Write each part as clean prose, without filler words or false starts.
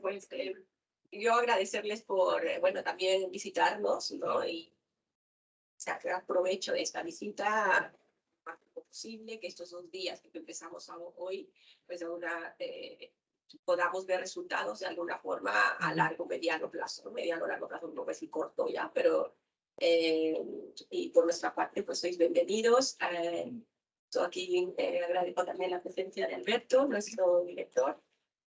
Pues yo agradecerles por, bueno, también visitarnos, ¿no? Y sacar provecho de esta visita lo más posible, que estos 2 días que empezamos hoy, pues ahora podamos ver resultados de alguna forma a largo, mediano plazo, ¿no? Mediano, largo plazo, no es corto ya, pero y por nuestra parte, pues sois bienvenidos. Yo aquí agradezco también la presencia de Alberto, nuestro director.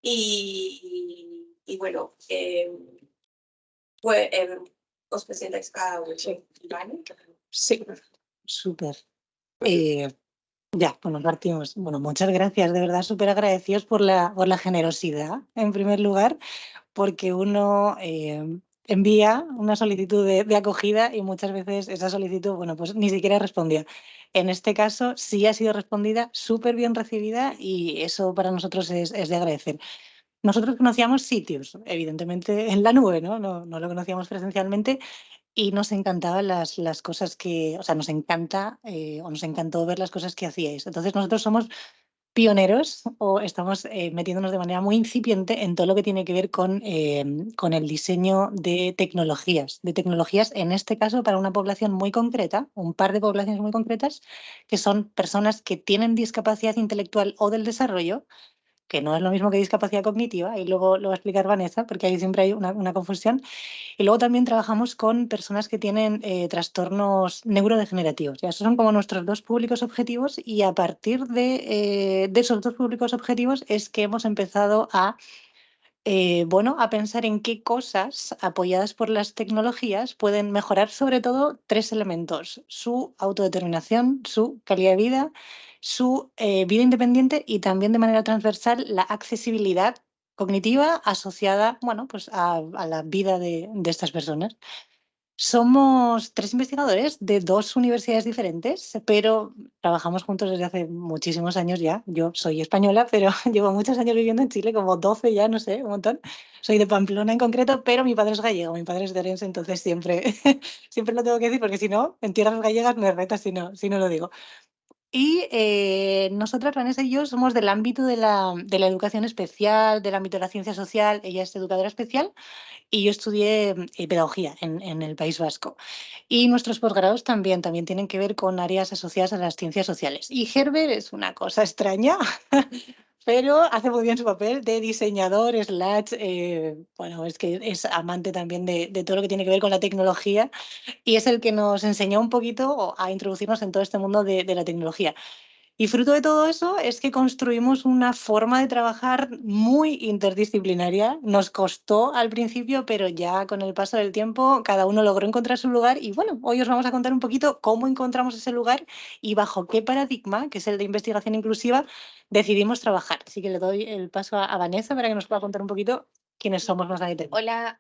Y bueno, pues os presentáis cada uno, ¿vale? Sí, súper. Ya, bueno, partimos. Bueno, muchas gracias, de verdad, súper agradecidos por la generosidad, en primer lugar, porque uno envía una solicitud de acogida y muchas veces esa solicitud, bueno, pues ni siquiera respondía. En este caso sí ha sido respondida, súper bien recibida y eso para nosotros es de agradecer. Nosotros conocíamos sitios, evidentemente en la nube, ¿no? No lo conocíamos presencialmente y nos encantaban las cosas que, o sea, nos encanta o nos encantó ver las cosas que hacíais. Entonces nosotros somos pioneros o estamos metiéndonos de manera muy incipiente en todo lo que tiene que ver con el diseño de tecnologías, en este caso para una población muy concreta, un par de poblaciones muy concretas, que son personas que tienen discapacidad intelectual o del desarrollo, que no es lo mismo que discapacidad cognitiva, y luego lo va a explicar Vanessa, porque ahí siempre hay una confusión. Y luego también trabajamos con personas que tienen trastornos neurodegenerativos. Ya, esos son como nuestros dos públicos objetivos y a partir de esos dos públicos objetivos es que hemos empezado bueno, a pensar en qué cosas apoyadas por las tecnologías pueden mejorar sobre todo 3 elementos: su autodeterminación, su calidad de vida, su vida independiente y también de manera transversal la accesibilidad cognitiva asociada, bueno, pues a la vida de estas personas. Somos 3 investigadores de 2 universidades diferentes, pero trabajamos juntos desde hace muchísimos años ya. Yo soy española, pero llevo muchos años viviendo en Chile, como 12 ya, no sé, un montón. Soy de Pamplona en concreto, pero mi padre es gallego, mi padre es de Orense, entonces siempre, siempre lo tengo que decir, porque si no, en tierras gallegas me retas si no lo digo. Y nosotras, Vanessa y yo, somos del ámbito de la educación especial, del ámbito de la ciencia social. Ella es educadora especial y yo estudié pedagogía en el País Vasco. Y nuestros posgrados también tienen que ver con áreas asociadas a las ciencias sociales. Y Herbert es una cosa extraña, pero hace muy bien su papel de diseñador, bueno, es que es amante también de todo lo que tiene que ver con la tecnología y es el que nos enseñó un poquito a introducirnos en todo este mundo de la tecnología. Y fruto de todo eso es que construimos una forma de trabajar muy interdisciplinaria. Nos costó al principio, pero ya con el paso del tiempo cada uno logró encontrar su lugar y bueno, hoy os vamos a contar un poquito cómo encontramos ese lugar y bajo qué paradigma, que es el de investigación inclusiva, decidimos trabajar. Así que le doy el paso a Vanessa para que nos pueda contar un poquito quiénes somos más a detalle. Hola,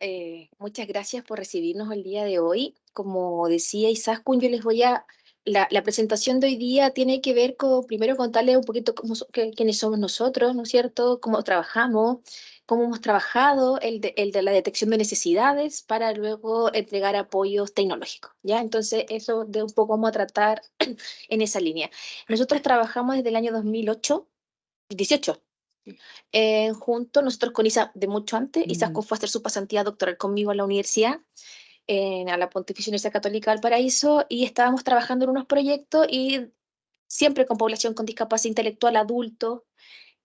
muchas gracias por recibirnos el día de hoy. Como decía Isaskun, yo les voy a... La presentación de hoy día tiene que ver con, primero, contarles un poquito quiénes somos nosotros, ¿no es cierto? Cómo trabajamos, cómo hemos trabajado el de la detección de necesidades para luego entregar apoyos tecnológicos, ¿ya? Entonces, eso de un poco vamos a tratar en esa línea. Nosotros trabajamos desde el año 2018 juntos, nosotros con Isa de mucho antes. Isaskun fue a hacer su pasantía doctoral conmigo a la universidad, a la Pontificia Universidad Católica del Paraíso, y estábamos trabajando en unos proyectos y siempre con población con discapacidad intelectual, adultos,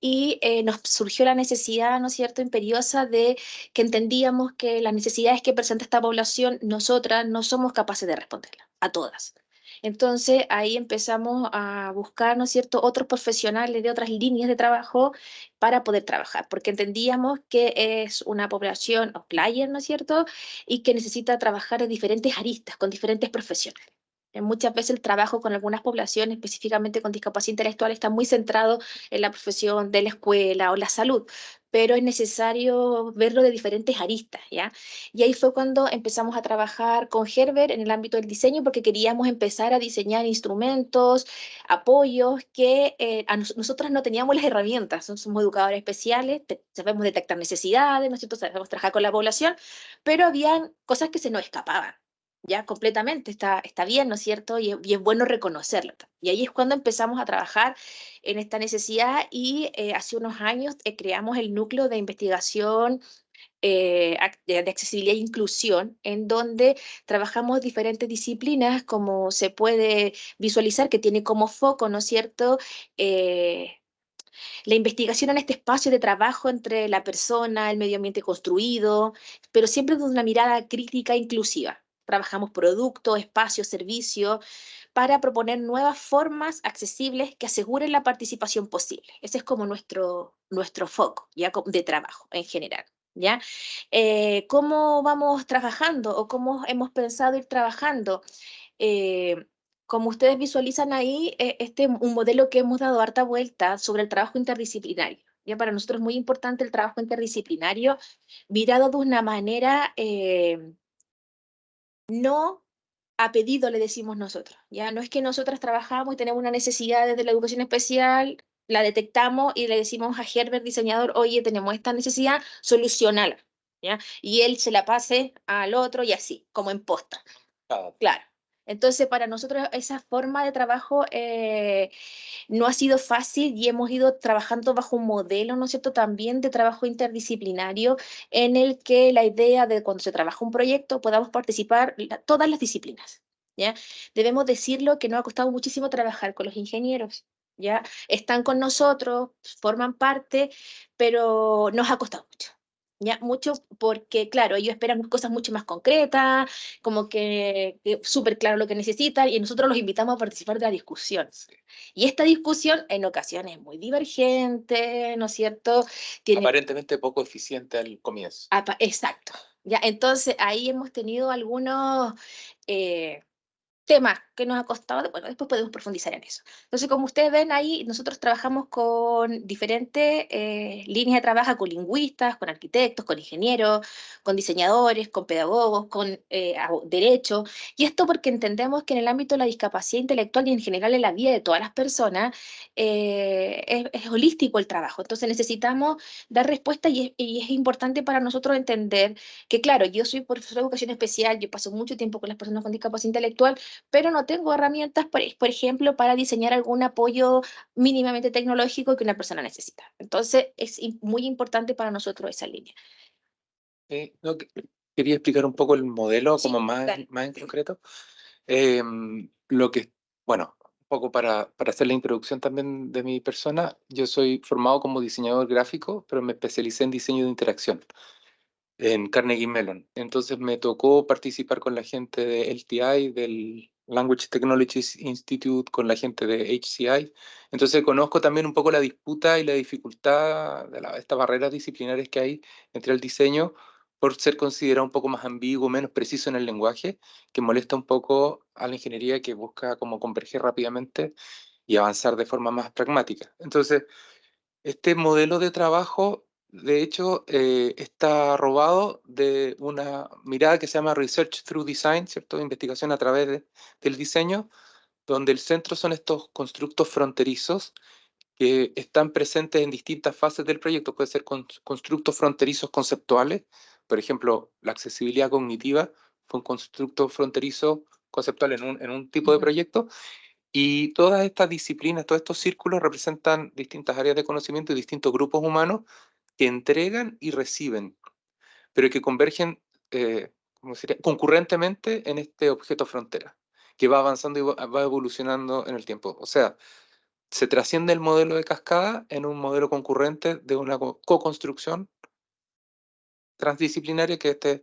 y nos surgió la necesidad, ¿no es cierto?, imperiosa de que entendíamos que las necesidades que presenta esta población, nosotras no somos capaces de responderlas a todas. Entonces ahí empezamos a buscar, ¿no es cierto?, otros profesionales de otras líneas de trabajo para poder trabajar, porque entendíamos que es una población outlier, ¿no es cierto?, y que necesita trabajar en diferentes aristas, con diferentes profesiones. Muchas veces el trabajo con algunas poblaciones, específicamente con discapacidad intelectual, está muy centrado en la profesión de la escuela o la salud, pero es necesario verlo de diferentes aristas, ¿ya? Y ahí fue cuando empezamos a trabajar con Herbert en el ámbito del diseño, porque queríamos empezar a diseñar instrumentos, apoyos que nosotras no teníamos las herramientas. Somos educadores especiales, sabemos detectar necesidades, ¿no es cierto?, sabemos trabajar con la población, pero habían cosas que se nos escapaban. Ya completamente, está bien, ¿no es cierto? Y es bueno reconocerlo. Y ahí es cuando empezamos a trabajar en esta necesidad y hace unos años creamos el núcleo de investigación de accesibilidad e inclusión, en donde trabajamos diferentes disciplinas, como se puede visualizar, que tiene como foco, ¿no es cierto?, la investigación en este espacio de trabajo entre la persona, el medio ambiente construido, pero siempre desde una mirada crítica e inclusiva. Trabajamos productos, espacios, servicios, para proponer nuevas formas accesibles que aseguren la participación posible. Ese es como nuestro foco, ¿ya?, de trabajo en general. ¿Ya? ¿Cómo vamos trabajando o cómo hemos pensado ir trabajando? Eh, Como ustedes visualizan ahí, este es un modelo que hemos dado harta vuelta sobre el trabajo interdisciplinario. Ya, para nosotros es muy importante el trabajo interdisciplinario, mirado de una manera no a pedido, le decimos nosotros. Ya no es que nosotras trabajamos y tenemos una necesidad desde la educación especial, la detectamos y le decimos a Herbert, diseñador, oye, tenemos esta necesidad, solucionala. ¿Ya? Y él se la pase al otro y así, como en posta. Claro. Entonces, para nosotros esa forma de trabajo no ha sido fácil y hemos ido trabajando bajo un modelo, ¿no es cierto?, también de trabajo interdisciplinario, en el que la idea de cuando se trabaja un proyecto podamos participar todas las disciplinas, ¿ya? Debemos decirlo que nos ha costado muchísimo trabajar con los ingenieros, ¿ya? Están con nosotros, forman parte, pero nos ha costado mucho. Ya, mucho porque, claro, ellos esperan cosas mucho más concretas, como que súper claro lo que necesitan, y nosotros los invitamos a participar de la discusión. Y esta discusión en ocasiones es muy divergente, ¿no es cierto? Tiene, Aparentemente poco eficiente al comienzo. exacto. Ya, entonces ahí hemos tenido algunos temas que nos ha costado, bueno, después podemos profundizar en eso. Entonces, como ustedes ven ahí, nosotros trabajamos con diferentes líneas de trabajo, con lingüistas, con arquitectos, con ingenieros, con diseñadores, con pedagogos, con derecho, y esto porque entendemos que en el ámbito de la discapacidad intelectual y en general en la vida de todas las personas, es holístico el trabajo. Entonces necesitamos dar respuesta y es importante para nosotros entender que, claro, yo soy profesora de educación especial, yo paso mucho tiempo con las personas con discapacidad intelectual, pero no tengo herramientas, por ejemplo, para diseñar algún apoyo mínimamente tecnológico que una persona necesita. Entonces, es muy importante para nosotros esa línea. No, quería explicar un poco el modelo, Sí, como más, claro. más en concreto. Lo que, bueno, un poco para hacer la introducción también de mi persona, yo soy formado como diseñador gráfico, pero me especialicé en diseño de interacción en Carnegie Mellon. Entonces me tocó participar con la gente de LTI, del Language Technologies Institute, con la gente de HCI. Entonces conozco también un poco la disputa y la dificultad de estas barreras disciplinarias que hay entre el diseño por ser considerado un poco más ambiguo, menos preciso en el lenguaje, que molesta un poco a la ingeniería que busca como converger rápidamente y avanzar de forma más pragmática. Entonces, este modelo de trabajo, de hecho, está robado de una mirada que se llama Research Through Design, ¿cierto? Investigación a través del diseño, donde el centro son estos constructos fronterizos que están presentes en distintas fases del proyecto. Puede ser constructos fronterizos conceptuales, por ejemplo, la accesibilidad cognitiva fue un constructo fronterizo conceptual en un tipo de proyecto, y todas estas disciplinas, todos estos círculos representan distintas áreas de conocimiento y distintos grupos humanos que entregan y reciben, pero que convergen ¿cómo sería?, concurrentemente en este objeto frontera, que va avanzando y va evolucionando en el tiempo. O sea, se trasciende el modelo de cascada en un modelo concurrente de una co-construcción transdisciplinaria, que este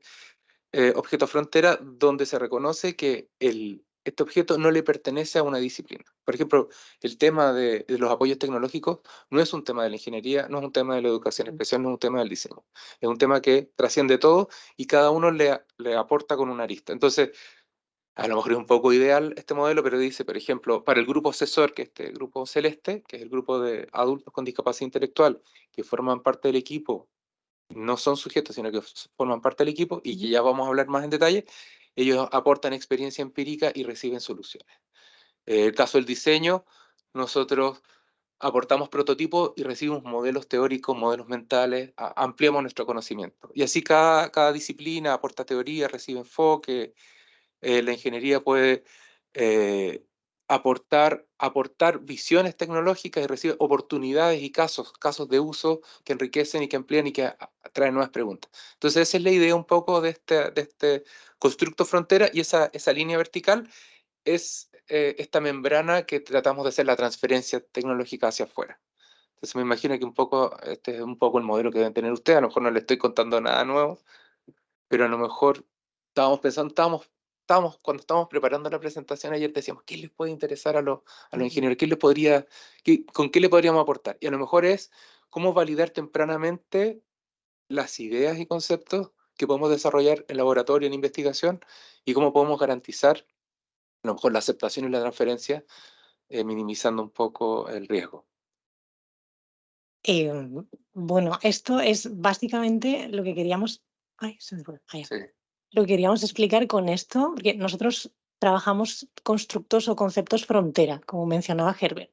objeto frontera, donde se reconoce que este objeto no le pertenece a una disciplina. Por ejemplo, el tema de los apoyos tecnológicos no es un tema de la ingeniería, no es un tema de la educación especial, no es un tema del diseño. Es un tema que trasciende todo y cada uno le aporta con una arista. Entonces, a lo mejor es un poco ideal este modelo, pero dice, por ejemplo, para el grupo CESOR, que es este grupo celeste, que es el grupo de adultos con discapacidad intelectual, que forman parte del equipo, no son sujetos, sino que forman parte del equipo y que ya vamos a hablar más en detalle, ellos aportan experiencia empírica y reciben soluciones. El caso del diseño, nosotros aportamos prototipos y recibimos modelos teóricos, modelos mentales, ampliamos nuestro conocimiento. Y así cada disciplina aporta teoría, recibe enfoque. La ingeniería puede aportar visiones tecnológicas y recibir oportunidades y casos de uso que enriquecen y que amplían y que traen nuevas preguntas. Entonces esa es la idea un poco de este constructo frontera, y esa línea vertical es esta membrana que tratamos de hacer la transferencia tecnológica hacia afuera. Entonces me imagino que este es un poco el modelo que deben tener ustedes. A lo mejor no le estoy contando nada nuevo, pero a lo mejor estábamos pensando, cuando estábamos preparando la presentación ayer, decíamos, ¿qué les puede interesar a los ingenieros? ¿Con qué le podríamos aportar? Y a lo mejor es cómo validar tempranamente las ideas y conceptos que podemos desarrollar en laboratorio, en investigación, y cómo podemos garantizar a lo mejor la aceptación y la transferencia, minimizando un poco el riesgo. Eh, bueno, esto es básicamente lo que queríamos. Ay, se me fue. Ahí. Sí. Lo que queríamos explicar con esto, porque nosotros trabajamos constructos o conceptos frontera, como mencionaba Herbert.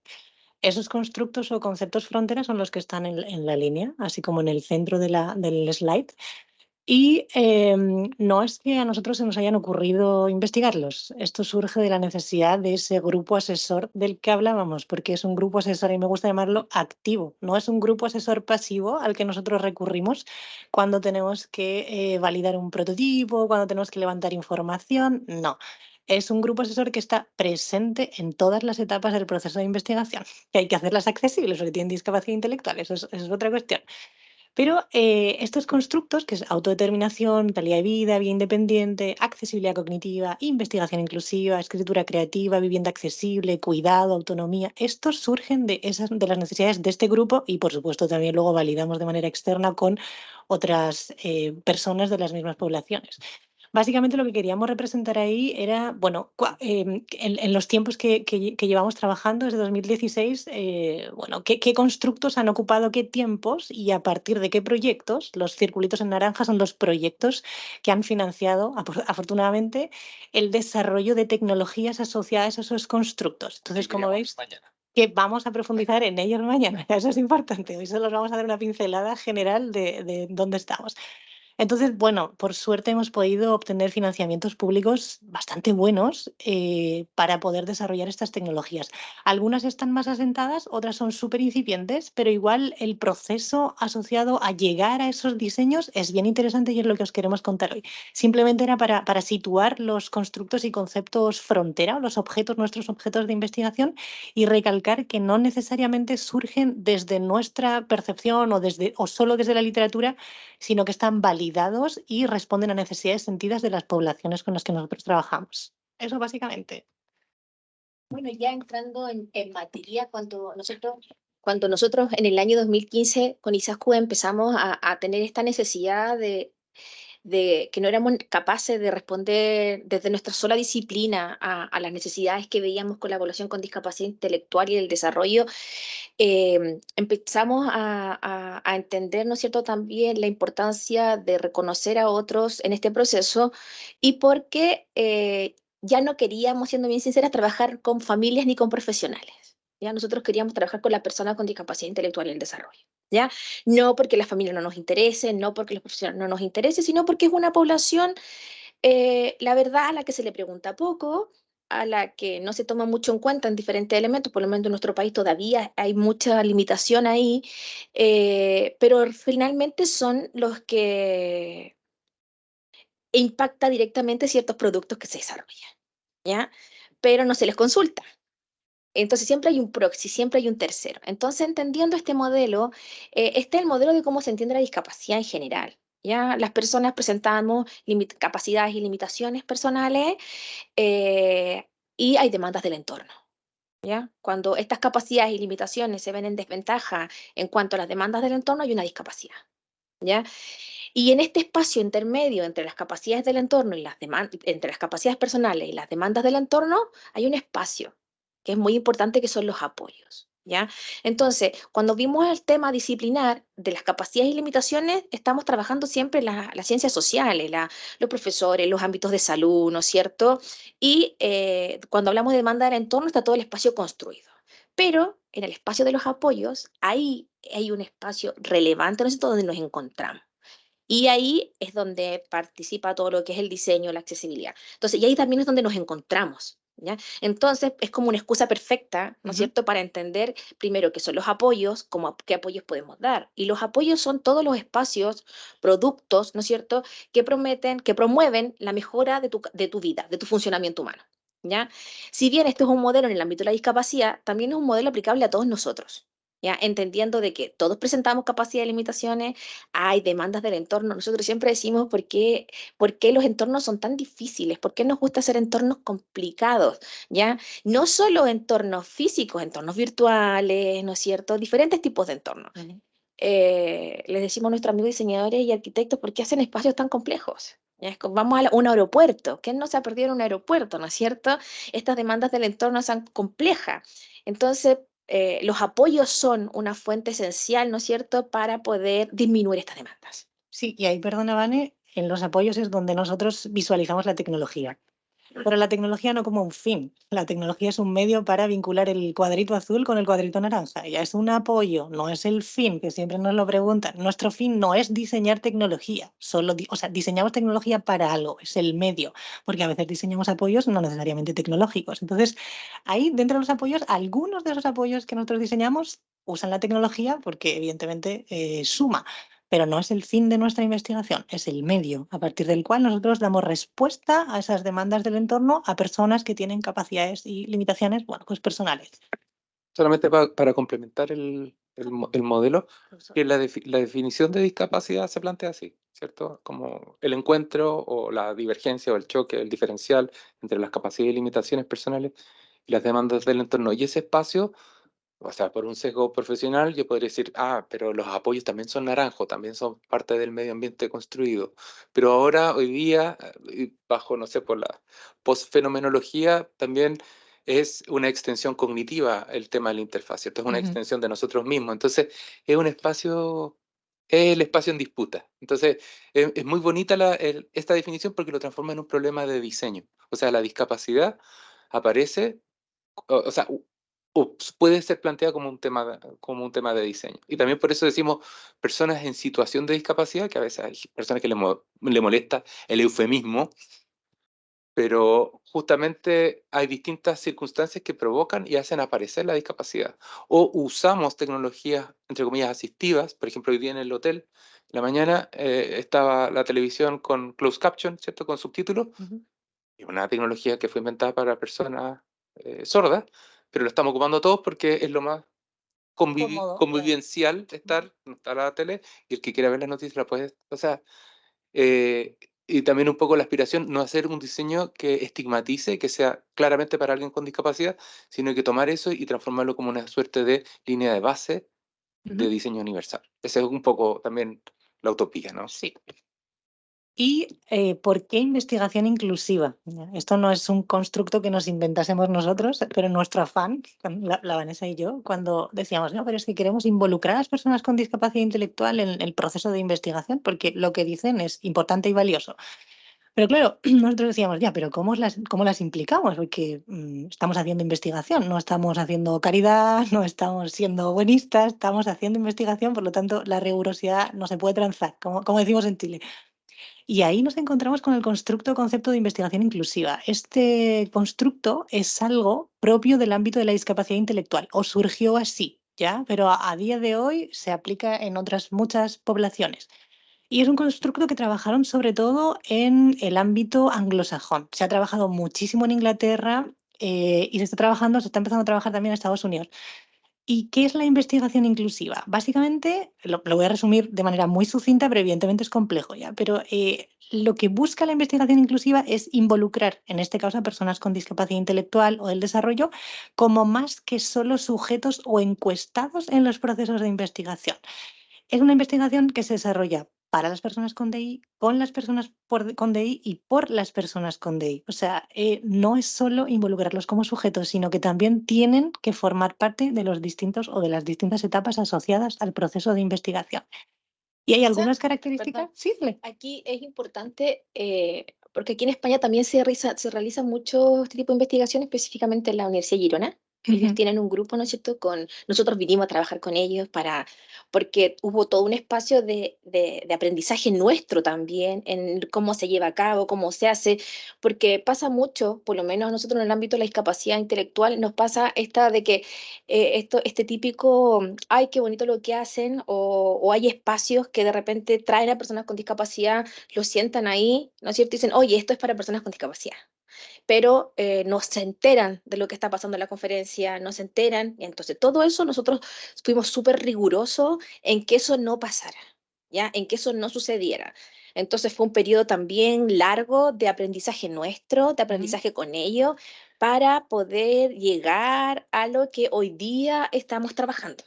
Esos constructos o conceptos frontera son los que están en la línea, así como en el centro del slide. Y no es que a nosotros se nos hayan ocurrido investigarlos. Esto surge de la necesidad de ese grupo asesor del que hablábamos, porque es un grupo asesor, y me gusta llamarlo activo. No es un grupo asesor pasivo al que nosotros recurrimos cuando tenemos que validar un prototipo, cuando tenemos que levantar información. No. Es un grupo asesor que está presente en todas las etapas del proceso de investigación, que hay que hacerlas accesibles, porque tienen discapacidad intelectual. Eso es otra cuestión. Pero estos constructos, que es autodeterminación, calidad de vida independiente, accesibilidad cognitiva, investigación inclusiva, escritura creativa, vivienda accesible, cuidado, autonomía, estos surgen de las necesidades de este grupo, y por supuesto también luego validamos de manera externa con otras personas de las mismas poblaciones. Básicamente lo que queríamos representar ahí era, bueno, en los tiempos que llevamos trabajando desde 2016, bueno, qué constructos han ocupado qué tiempos y a partir de qué proyectos. Los circulitos en naranja son los proyectos que han financiado, afortunadamente, el desarrollo de tecnologías asociadas a esos constructos. Entonces, como veis, que vamos a profundizar en ellos mañana. Eso es importante. Hoy solo os vamos a dar una pincelada general de dónde estamos. Entonces, bueno, por suerte hemos podido obtener financiamientos públicos bastante buenos para poder desarrollar estas tecnologías. Algunas están más asentadas, otras son súper incipientes, pero igual el proceso asociado a llegar a esos diseños es bien interesante y es lo que os queremos contar hoy. Simplemente era para situar los constructos y conceptos frontera, nuestros objetos de investigación, y recalcar que no necesariamente surgen desde nuestra percepción o solo desde la literatura, sino que están validados y responden a necesidades sentidas de las poblaciones con las que nosotros trabajamos. Eso básicamente. Bueno, ya entrando en materia, cuando nosotros en el año 2015 con ISASCU empezamos a tener esta necesidad de que no éramos capaces de responder desde nuestra sola disciplina a las necesidades que veíamos con la población con discapacidad intelectual y el desarrollo, empezamos a entender, ¿no es cierto?, también la importancia de reconocer a otros en este proceso, y porque ya no queríamos, siendo bien sinceras, trabajar con familias ni con profesionales. ¿Ya? Nosotros queríamos trabajar con las personas con discapacidad intelectual y el desarrollo. ¿Ya? No porque la familia no nos interese, no porque los profesionales no nos interese, sino porque es una población, la verdad, a la que se le pregunta poco, a la que no se toma mucho en cuenta en diferentes elementos. Por lo menos en nuestro país todavía hay mucha limitación ahí, pero finalmente son los que impacta directamente ciertos productos que se desarrollan, ¿ya? Pero no se les consulta. Entonces siempre hay un proxy, siempre hay un tercero. Entonces, entendiendo este modelo, este es el modelo de cómo se entiende la discapacidad en general. ¿Ya? Las personas presentamos capacidades y limitaciones personales, y hay demandas del entorno. ¿Ya? Cuando estas capacidades y limitaciones se ven en desventaja en cuanto a las demandas del entorno, hay una discapacidad. ¿Ya? Y en este espacio intermedio entre las capacidades del entorno y entre las capacidades personales y las demandas del entorno, hay un espacio que es muy importante, que son los apoyos. ¿Ya? Entonces, cuando vimos el tema disciplinar de las capacidades y limitaciones, estamos trabajando siempre las ciencias sociales, los profesores, los ámbitos de salud, ¿no es cierto? Y cuando hablamos de demanda del entorno, está todo el espacio construido. Pero en el espacio de los apoyos, ahí hay un espacio relevante, ¿no es cierto?, donde nos encontramos. Y ahí es donde participa todo lo que es el diseño, la accesibilidad. Entonces, y ahí también es donde nos encontramos. ¿ya? Entonces, es como una excusa perfecta, ¿no es cierto?, para entender primero qué son los apoyos, qué apoyos podemos dar. Y los apoyos son todos los espacios, productos, ¿no es cierto?, que promueven la mejora de tu vida, de tu funcionamiento humano, ¿ya? Si bien este es un modelo en el ámbito de la discapacidad, también es un modelo aplicable a todos nosotros, ¿ya? Entendiendo de que todos presentamos capacidades y limitaciones, hay demandas del entorno. Nosotros siempre decimos por qué los entornos son tan difíciles, por qué nos gusta hacer entornos complicados, ¿ya? No solo entornos físicos, entornos virtuales, ¿no es cierto? Diferentes tipos de entornos. Les decimos a nuestros amigos diseñadores y arquitectos, ¿por qué hacen espacios tan complejos? ¿Ya? Es como, vamos a un aeropuerto. ¿Quién no se ha perdido en un aeropuerto, no es cierto? Estas demandas del entorno son complejas. Entonces, los apoyos son una fuente esencial, ¿no es cierto?, para poder disminuir estas demandas. Sí, y ahí, perdona, Vane, en los apoyos es donde nosotros visualizamos la tecnología. Pero la tecnología no como un fin. La tecnología es un medio para vincular el cuadrito azul con el cuadrito naranja. Ya es un apoyo, no es el fin, que siempre nos lo preguntan. Nuestro fin no es diseñar tecnología, o sea, diseñamos tecnología para algo, es el medio, porque a veces diseñamos apoyos no necesariamente tecnológicos. Entonces, ahí dentro de los apoyos, algunos de esos apoyos que nosotros diseñamos usan la tecnología porque evidentemente suma, pero no es el fin de nuestra investigación, es el medio a partir del cual nosotros damos respuesta a esas demandas del entorno a personas que tienen capacidades y limitaciones, bueno, pues personales. Solamente para complementar el modelo, que la definición de discapacidad se plantea así, ¿cierto? Como el encuentro o la divergencia o el choque, el diferencial entre las capacidades y limitaciones personales y las demandas del entorno. Y ese espacio, o sea, por un sesgo profesional, yo podría decir, pero los apoyos también son naranjos, también son parte del medio ambiente construido. Pero ahora, hoy día, bajo, no sé, por la postfenomenología, también es una extensión cognitiva el tema de la interfaz, ¿cierto? Es una extensión de nosotros mismos. Entonces, es un espacio, es el espacio en disputa. Entonces, es muy bonita esta definición porque lo transforma en un problema de diseño. O sea, la discapacidad aparece, o sea, puede ser planteada como un tema de diseño. Y también por eso decimos personas en situación de discapacidad, que a veces hay personas que le molesta el eufemismo, pero justamente hay distintas circunstancias que provocan y hacen aparecer la discapacidad. O usamos tecnologías, entre comillas, asistivas. Por ejemplo, hoy día en el hotel, en la mañana, estaba la televisión con closed caption, ¿cierto? Con subtítulos. Es una tecnología que fue inventada para personas sordas, pero lo estamos ocupando todos porque es lo más Cómodo, convivencial estar, no está la tele, y el que quiera ver las noticias la puede, o sea, y también un poco la aspiración, no hacer un diseño que estigmatice, que sea claramente para alguien con discapacidad, sino que tomar eso y transformarlo como una suerte de línea de base de diseño universal. Esa es un poco también la utopía, ¿no? Sí. ¿Y por qué investigación inclusiva? Esto no es un constructo que nos inventásemos nosotros, pero nuestro afán, la Vanessa y yo, cuando decíamos, no, pero es que queremos involucrar a las personas con discapacidad intelectual en el proceso de investigación, porque lo que dicen es importante y valioso. Pero claro, nosotros decíamos, ya, pero ¿cómo las implicamos? Porque estamos haciendo investigación, no estamos haciendo caridad, no estamos siendo buenistas, estamos haciendo investigación, por lo tanto, la rigurosidad no se puede transar, como decimos en Chile. Y ahí nos encontramos con el concepto de investigación inclusiva. Este constructo es algo propio del ámbito de la discapacidad intelectual, o surgió así, ¿ya? Pero a día de hoy se aplica en otras muchas poblaciones. Y es un constructo que trabajaron sobre todo en el ámbito anglosajón. Se ha trabajado muchísimo en Inglaterra y se está empezando a trabajar también en Estados Unidos. ¿Y qué es la investigación inclusiva? Básicamente, lo voy a resumir de manera muy sucinta, pero evidentemente es complejo ya. Pero lo que busca la investigación inclusiva es involucrar, en este caso, a personas con discapacidad intelectual o del desarrollo, como más que solo sujetos o encuestados en los procesos de investigación. Es una investigación que se desarrolla para las personas con DI, con las personas con DI y por las personas con DI. O sea, no es solo involucrarlos como sujetos, sino que también tienen que formar parte de los distintos o de las distintas etapas asociadas al proceso de investigación. ¿Y hay algunas características? Sí, dale. Aquí es importante, porque aquí en España también se realiza mucho este tipo de investigación, específicamente en la Universidad de Girona, Ellos tienen un grupo, ¿no es cierto? Nosotros vinimos a trabajar con ellos porque hubo todo un espacio de aprendizaje nuestro también en cómo se lleva a cabo, cómo se hace, porque pasa mucho, por lo menos a nosotros en el ámbito de la discapacidad intelectual, nos pasa esta de que este típico, ay, qué bonito lo que hacen, o hay espacios que de repente traen a personas con discapacidad, lo sientan ahí, ¿no es cierto? Y dicen, oye, esto es para personas con discapacidad, pero no se enteran de lo que está pasando en la conferencia, no se enteran, y entonces todo eso nosotros fuimos súper rigurosos en que eso no pasara, ¿ya? En que eso no sucediera. Entonces fue un periodo también largo de aprendizaje nuestro, de aprendizaje con ellos, para poder llegar a lo que hoy día estamos trabajando.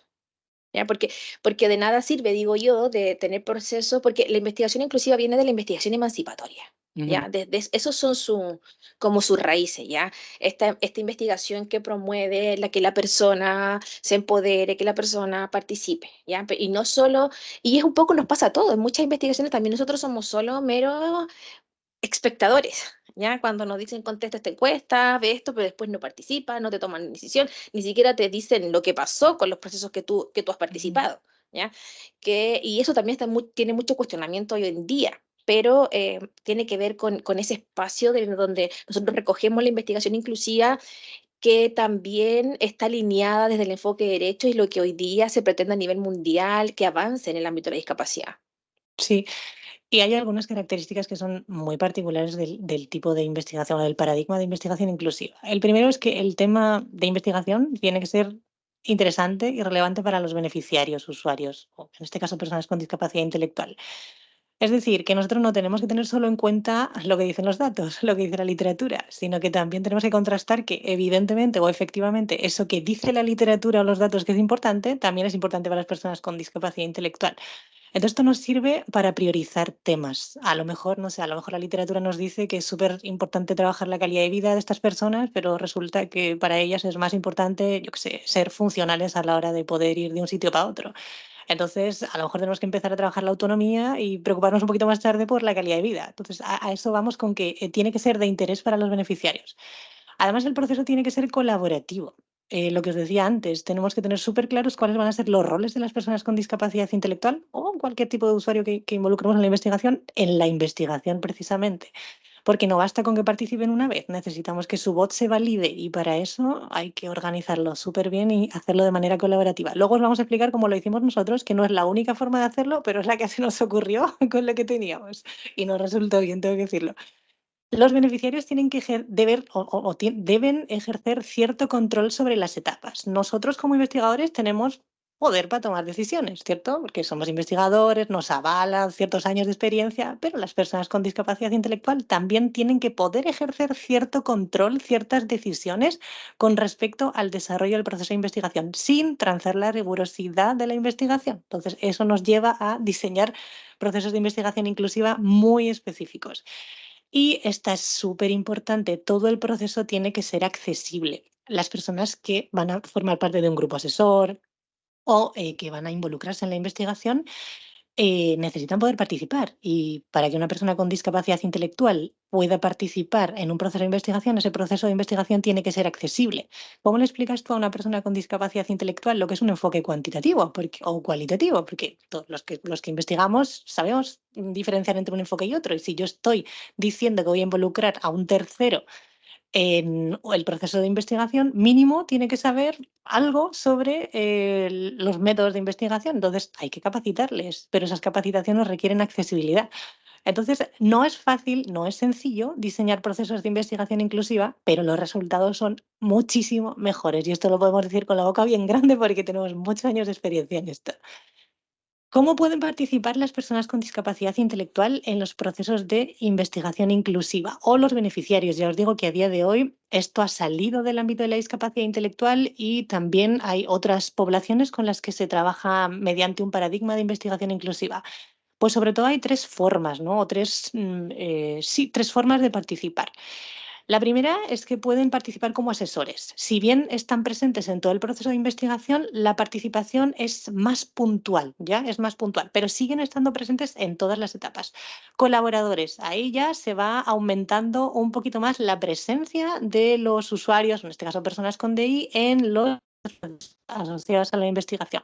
¿Ya? Porque de nada sirve, digo yo, de tener procesos, porque la investigación inclusiva viene de la investigación emancipatoria. ¿Ya? Esos son como sus raíces, ¿ya? Esta investigación que promueve que la persona se empodere, que la persona participe, ¿ya? Y no solo, y es un poco nos pasa a todos, en muchas investigaciones también nosotros somos solo meros espectadores, ¿ya? Cuando nos dicen contesta esta encuesta, ve esto, pero después no participa, no te toman decisión, ni siquiera te dicen lo que pasó con los procesos que tú has participado, ¿ya? Y eso también tiene mucho cuestionamiento hoy en día, pero tiene que ver con ese espacio donde nosotros recogemos la investigación inclusiva que también está alineada desde el enfoque de derechos y lo que hoy día se pretende a nivel mundial que avance en el ámbito de la discapacidad. Sí, y hay algunas características que son muy particulares del tipo de investigación o del paradigma de investigación inclusiva. El primero es que el tema de investigación tiene que ser interesante y relevante para los beneficiarios, usuarios, o en este caso personas con discapacidad intelectual. Es decir, que nosotros no tenemos que tener solo en cuenta lo que dicen los datos, lo que dice la literatura, sino que también tenemos que contrastar que evidentemente o efectivamente eso que dice la literatura o los datos que es importante, también es importante para las personas con discapacidad intelectual. Entonces, esto nos sirve para priorizar temas. A lo mejor, no sé, a lo mejor la literatura nos dice que es súper importante trabajar la calidad de vida de estas personas, pero resulta que para ellas es más importante, yo qué sé, ser funcionales a la hora de poder ir de un sitio para otro. Entonces, a lo mejor tenemos que empezar a trabajar la autonomía y preocuparnos un poquito más tarde por la calidad de vida. Entonces, a eso vamos con que tiene que ser de interés para los beneficiarios. Además, el proceso tiene que ser colaborativo. Lo que os decía antes, tenemos que tener súper claros cuáles van a ser los roles de las personas con discapacidad intelectual o cualquier tipo de usuario que involucremos en la investigación precisamente. Porque no basta con que participen una vez, necesitamos que su voz se valide y para eso hay que organizarlo súper bien y hacerlo de manera colaborativa. Luego os vamos a explicar cómo lo hicimos nosotros, que no es la única forma de hacerlo, pero es la que se nos ocurrió con lo que teníamos y nos resultó bien, tengo que decirlo. Los beneficiarios tienen que deben ejercer cierto control sobre las etapas. Nosotros como investigadores tenemos poder para tomar decisiones, ¿cierto? Porque somos investigadores, nos avalan ciertos años de experiencia, pero las personas con discapacidad intelectual también tienen que poder ejercer cierto control, ciertas decisiones con respecto al desarrollo del proceso de investigación, sin transar la rigurosidad de la investigación. Entonces, eso nos lleva a diseñar procesos de investigación inclusiva muy específicos. Y esta es súper importante, todo el proceso tiene que ser accesible. Las personas que van a formar parte de un grupo asesor o que van a involucrarse en la investigación necesitan poder participar. Y para que una persona con discapacidad intelectual pueda participar en un proceso de investigación, ese proceso de investigación tiene que ser accesible. ¿Cómo le explicas tú a una persona con discapacidad intelectual lo que es un enfoque cuantitativo o cualitativo? Porque todos los que investigamos sabemos diferenciar entre un enfoque y otro. Y si yo estoy diciendo que voy a involucrar a un tercero en el proceso de investigación, mínimo tiene que saber algo sobre los métodos de investigación. Entonces, hay que capacitarles, pero esas capacitaciones requieren accesibilidad. Entonces, no es fácil, no es sencillo diseñar procesos de investigación inclusiva, pero los resultados son muchísimo mejores. Y esto lo podemos decir con la boca bien grande porque tenemos muchos años de experiencia en esto. ¿Cómo pueden participar las personas con discapacidad intelectual en los procesos de investigación inclusiva o los beneficiarios? Ya os digo que a día de hoy esto ha salido del ámbito de la discapacidad intelectual y también hay otras poblaciones con las que se trabaja mediante un paradigma de investigación inclusiva. Pues sobre todo hay tres formas, ¿no? Tres formas de participar. La primera es que pueden participar como asesores. Si bien están presentes en todo el proceso de investigación, la participación es más puntual, ¿ya? Es más puntual, pero siguen estando presentes en todas las etapas. Colaboradores, ahí ya se va aumentando un poquito más la presencia de los usuarios, en este caso personas con DI, en los asociados a la investigación.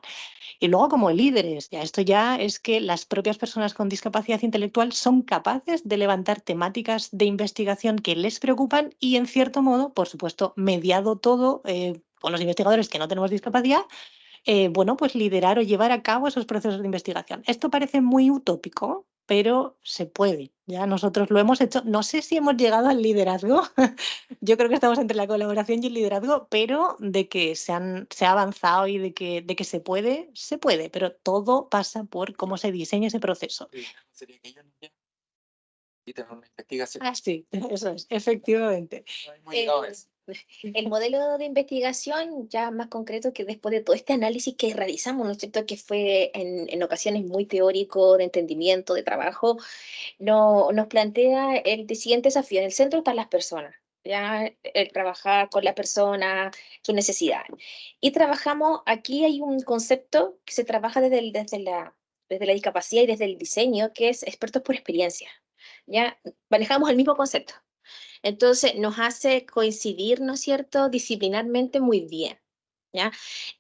Y luego como líderes, esto ya es que las propias personas con discapacidad intelectual son capaces de levantar temáticas de investigación que les preocupan y en cierto modo, por supuesto, mediado todo con los investigadores que no tenemos discapacidad, bueno, pues liderar o llevar a cabo esos procesos de investigación. Esto parece muy utópico, pero se puede. Ya nosotros lo hemos hecho. No sé si hemos llegado al liderazgo. Yo creo que estamos entre la colaboración y el liderazgo, pero de que se ha avanzado y de que se puede, pero todo pasa por cómo se diseña ese proceso. Sería que ellos y tengan una investigación. Ah, sí, eso es, efectivamente. No hemos llegado a eso. El modelo de investigación, ya más concreto, que después de todo este análisis que realizamos, ¿no es cierto?, que fue en ocasiones muy teórico, de entendimiento, de trabajo, nos plantea el siguiente desafío. En el centro están las personas, ya el trabajar con la persona, sus necesidades. Y trabajamos, aquí hay un concepto que se trabaja desde la discapacidad y desde el diseño, que es expertos por experiencia. Ya manejamos el mismo concepto. Entonces, nos hace coincidir, ¿no es cierto?, disciplinarmente muy bien, ¿ya?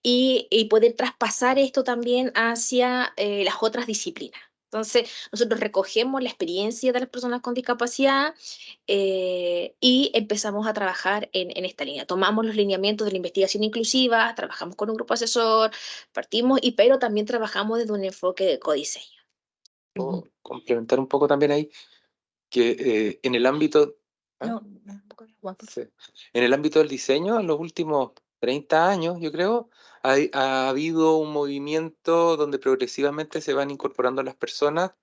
Y poder traspasar esto también hacia las otras disciplinas. Entonces, nosotros recogemos la experiencia de las personas con discapacidad y empezamos a trabajar en esta línea. Tomamos los lineamientos de la investigación inclusiva, trabajamos con un grupo asesor, partimos, pero también trabajamos desde un enfoque de codiseño. Puedo complementar un poco también ahí, que en el ámbito... No, un poco de agua, por favor. Sí. En el ámbito del diseño, en los últimos 30 años, yo creo, ha habido un movimiento donde progresivamente se van incorporando las personas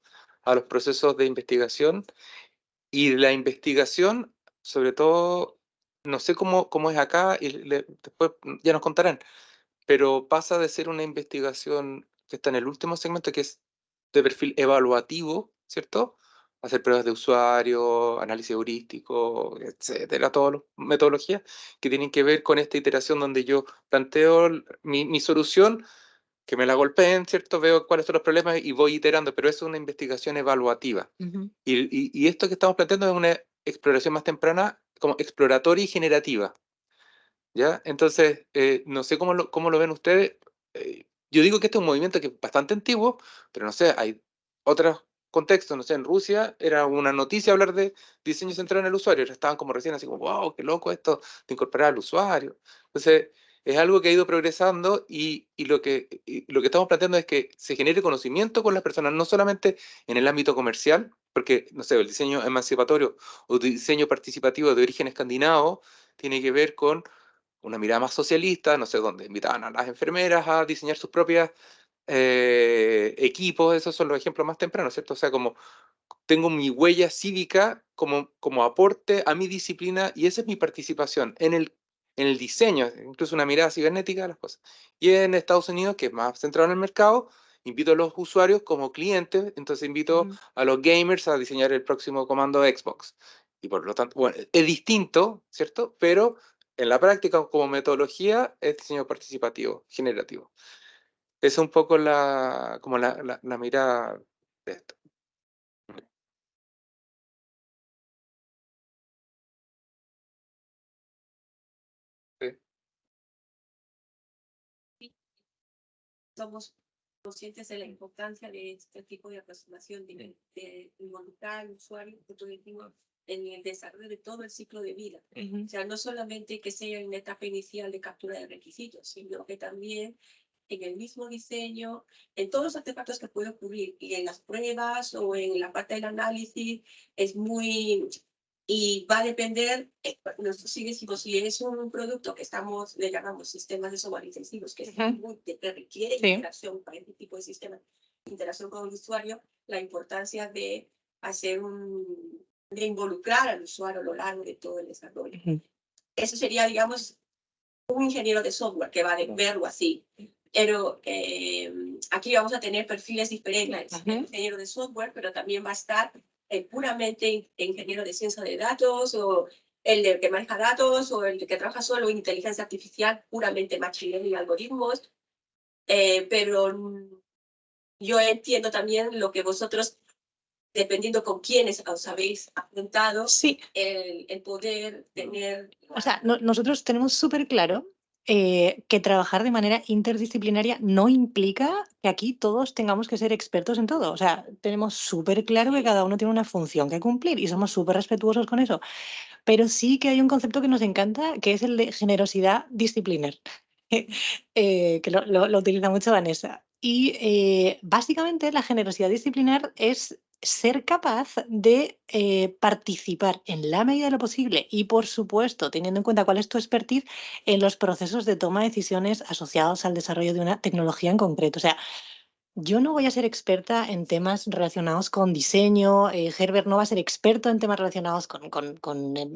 a los procesos de investigación y la investigación, sobre todo, no sé cómo es acá, y después ya nos contarán, pero pasa de ser una investigación que está en el último segmento, que es de perfil evaluativo, ¿cierto? Hacer pruebas de usuario, análisis heurístico, etcétera, todas las metodologías que tienen que ver con esta iteración donde yo planteo mi solución, que me la golpeen, ¿cierto? Veo cuáles son los problemas y voy iterando, pero eso es una investigación evaluativa. Y esto que estamos planteando es una exploración más temprana, como exploratoria y generativa. ¿Ya? Entonces, no sé cómo lo ven ustedes. Yo digo que este es un movimiento que es bastante antiguo, pero no sé, hay otros contextos. No sé, en Rusia era una noticia hablar de diseño centrado en el usuario. Estaban como recién así como, wow, qué loco esto de incorporar al usuario. Entonces, es algo que ha ido progresando y lo que estamos planteando es que se genere conocimiento con las personas, no solamente en el ámbito comercial, porque, no sé, el diseño emancipatorio o diseño participativo de origen escandinavo tiene que ver con una mirada más socialista, no sé dónde, invitaban a las enfermeras a diseñar sus propios equipos, esos son los ejemplos más tempranos, ¿cierto? O sea, como tengo mi huella cívica como aporte a mi disciplina y esa es mi participación en el diseño, incluso una mirada cibernética de las cosas. Y en Estados Unidos, que es más centrado en el mercado, invito a los usuarios como clientes, entonces invito a los gamers a diseñar el próximo comando Xbox. Y por lo tanto, bueno, es distinto, ¿cierto? Pero en la práctica, como metodología, es diseño participativo, generativo. Es un poco la mirada de esto. Somos conscientes de la importancia de este tipo de aproximación, de involucrar al usuario en el desarrollo de todo el ciclo de vida. O sea, no solamente que sea en la etapa inicial de captura de requisitos, sino que también en el mismo diseño, en todos los artefactos que puede ocurrir, y en las pruebas o en la parte del análisis, es muy... Y va a depender, nosotros sí decimos, si es un producto que le llamamos sistemas de software intensivos, que requiere interacción para este tipo de sistemas, interacción con el usuario, la importancia de hacer de involucrar al usuario a lo largo de todo el desarrollo. Eso sería, digamos, un ingeniero de software que va a verlo así. Pero aquí vamos a tener perfiles diferentes. Ingeniero de software, pero también va a estar puramente ingeniero de ciencia de datos o el que maneja datos o el que trabaja solo en inteligencia artificial, puramente machine learning y algoritmos, pero yo entiendo también lo que vosotros, dependiendo con quiénes os habéis afrontado, Sí, el poder tener... o sea, nosotros tenemos súper claro que trabajar de manera interdisciplinaria no implica que aquí todos tengamos que ser expertos en todo. O sea, tenemos súper claro que cada uno tiene una función que cumplir y somos súper respetuosos con eso. Pero sí que hay un concepto que nos encanta, que es el de generosidad disciplinar, que lo utiliza mucho Vanessa. Y básicamente la generosidad disciplinar es ser capaz de participar en la medida de lo posible y, por supuesto, teniendo en cuenta cuál es tu expertise en los procesos de toma de decisiones asociados al desarrollo de una tecnología en concreto. O sea, yo no voy a ser experta en temas relacionados con diseño, Herbert no va a ser experto en temas relacionados con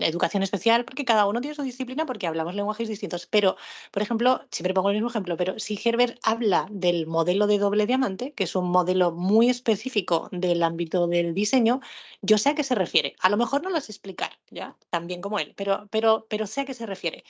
educación especial, porque cada uno tiene su disciplina, porque hablamos lenguajes distintos. Pero, por ejemplo, siempre pongo el mismo ejemplo, pero si Herbert habla del modelo de doble diamante, que es un modelo muy específico del ámbito del diseño, yo sé a qué se refiere. A lo mejor no lo sé explicar, ¿ya? Tan bien como él, pero sé a qué se refiere.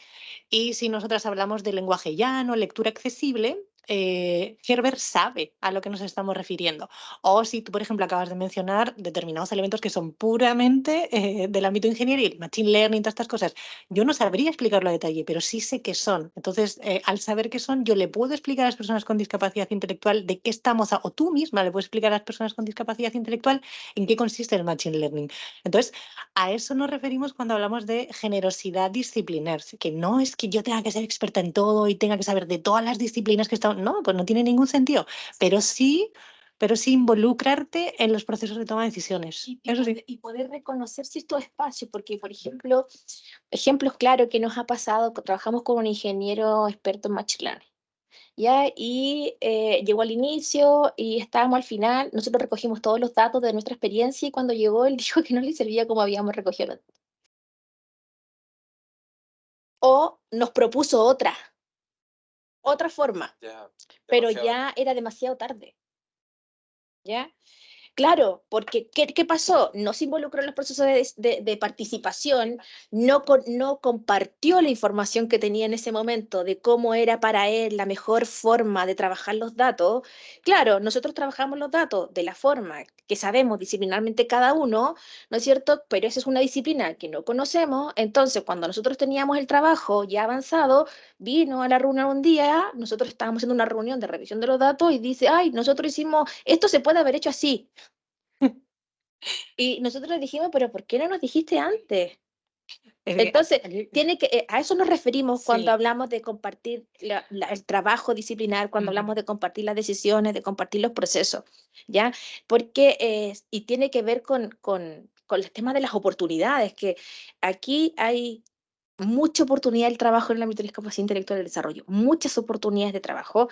Y si nosotras hablamos de lenguaje llano, lectura accesible, Herbert sabe a lo que nos estamos refiriendo. O si tú, por ejemplo, acabas de mencionar determinados elementos que son puramente del ámbito ingenieril, machine learning, todas estas cosas, yo no sabría explicarlo a detalle, pero sí sé qué son. Entonces, al saber qué son, yo le puedo explicar a las personas con discapacidad intelectual de qué estamos, o tú misma le puedes explicar a las personas con discapacidad intelectual en qué consiste el machine learning. Entonces, a eso nos referimos cuando hablamos de generosidad disciplinar, que no es que yo tenga que ser experta en todo y tenga que saber de todas las disciplinas que están, no, pues no tiene ningún sentido, pero sí involucrarte en los procesos de toma de decisiones. Eso sí. Y poder reconocer ciertos espacios, porque, por ejemplo, ejemplos claros que nos ha pasado, trabajamos con un ingeniero experto en machine learning. ¿Ya? Y llegó al inicio y estábamos al final, nosotros recogimos todos los datos de nuestra experiencia y cuando llegó él dijo que no le servía como habíamos recogido los datos. O nos propuso otra forma, Ya, pero demasiado. ya era demasiado tarde. ¿Ya? Claro, porque ¿qué pasó? No se involucró en los procesos de participación, no compartió la información que tenía en ese momento de cómo era para él la mejor forma de trabajar los datos. Claro, nosotros trabajamos los datos de la forma que sabemos disciplinarmente cada uno, ¿no es cierto? Pero esa es una disciplina que no conocemos. Entonces, cuando nosotros teníamos el trabajo ya avanzado, vino a la reunión un día, nosotros estábamos haciendo una reunión de revisión de los datos y dice, ay, nosotros hicimos, esto se puede haber hecho así. Y nosotros le dijimos, pero ¿por qué no nos dijiste antes? Entonces, a eso nos referimos cuando Sí. hablamos de compartir el trabajo disciplinar, cuando hablamos de compartir las decisiones, de compartir los procesos, ¿ya? Porque, y tiene que ver con el tema de las oportunidades, que aquí hay mucha oportunidad del trabajo en el ámbito de la discapacidad intelectual y el desarrollo, muchas oportunidades de trabajo,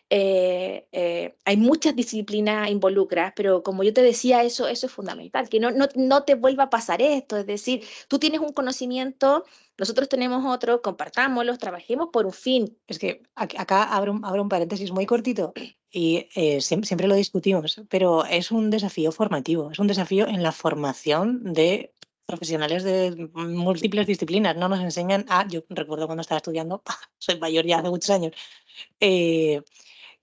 hay muchas disciplinas involucradas, pero como yo te decía, eso es fundamental, que no te vuelva a pasar esto, es decir, tú tienes un conocimiento, nosotros tenemos otro, compartámoslo, trabajemos por un fin. Es que acá abro un paréntesis muy cortito y siempre lo discutimos, pero es un desafío formativo, es un desafío en la formación de profesionales de múltiples disciplinas. No nos enseñan yo recuerdo cuando estaba estudiando, soy mayor ya hace muchos años, eh,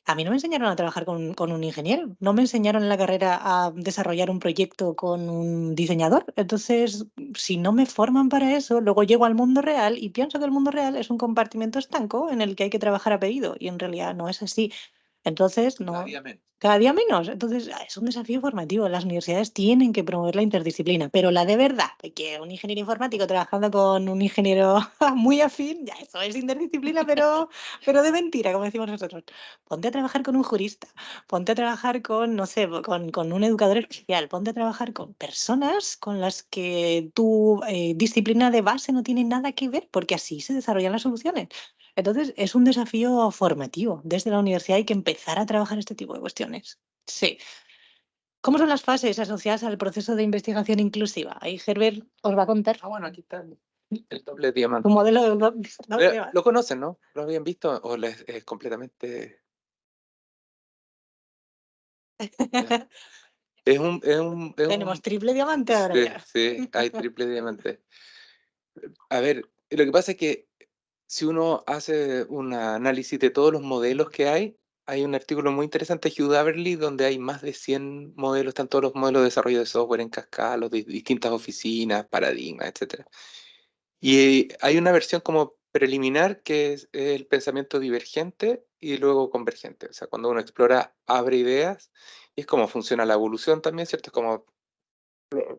a mí no me enseñaron a trabajar con un ingeniero, no me enseñaron en la carrera a desarrollar un proyecto con un diseñador. Entonces, si no me forman para eso, luego llego al mundo real y pienso que el mundo real es un compartimento estanco en el que hay que trabajar a pedido y en realidad no es así. Entonces, no. Cada día menos. Entonces, es un desafío formativo. Las universidades tienen que promover la interdisciplina, pero la de verdad, que un ingeniero informático trabajando con un ingeniero muy afín, ya eso es interdisciplina, pero de mentira, como decimos nosotros. Ponte a trabajar con un jurista, ponte a trabajar con, no sé, con un educador especial, ponte a trabajar con personas con las que tu disciplina de base no tiene nada que ver, porque así se desarrollan las soluciones. Entonces, es un desafío formativo. Desde la universidad hay que empezar a trabajar este tipo de cuestiones. Sí. ¿Cómo son las fases asociadas al proceso de investigación inclusiva? Ahí Herbert os va a contar. Bueno, aquí está el doble diamante. Un modelo de doble diamante. ¿Lo conocen, no? ¿Lo habían visto o les es completamente...? Ya. Es un... Tenemos triple diamante ahora Sí, ya. sí, hay triple diamante. A ver, lo que pasa es que si uno hace un análisis de todos los modelos que hay un artículo muy interesante de Hugh Daverly donde hay más de 100 modelos, están todos los modelos de desarrollo de software en cascada, los de distintas oficinas, paradigmas, etcétera. Y hay una versión como preliminar que es el pensamiento divergente y luego convergente. O sea, cuando uno explora, abre ideas, y es como funciona la evolución también, ¿cierto? Es como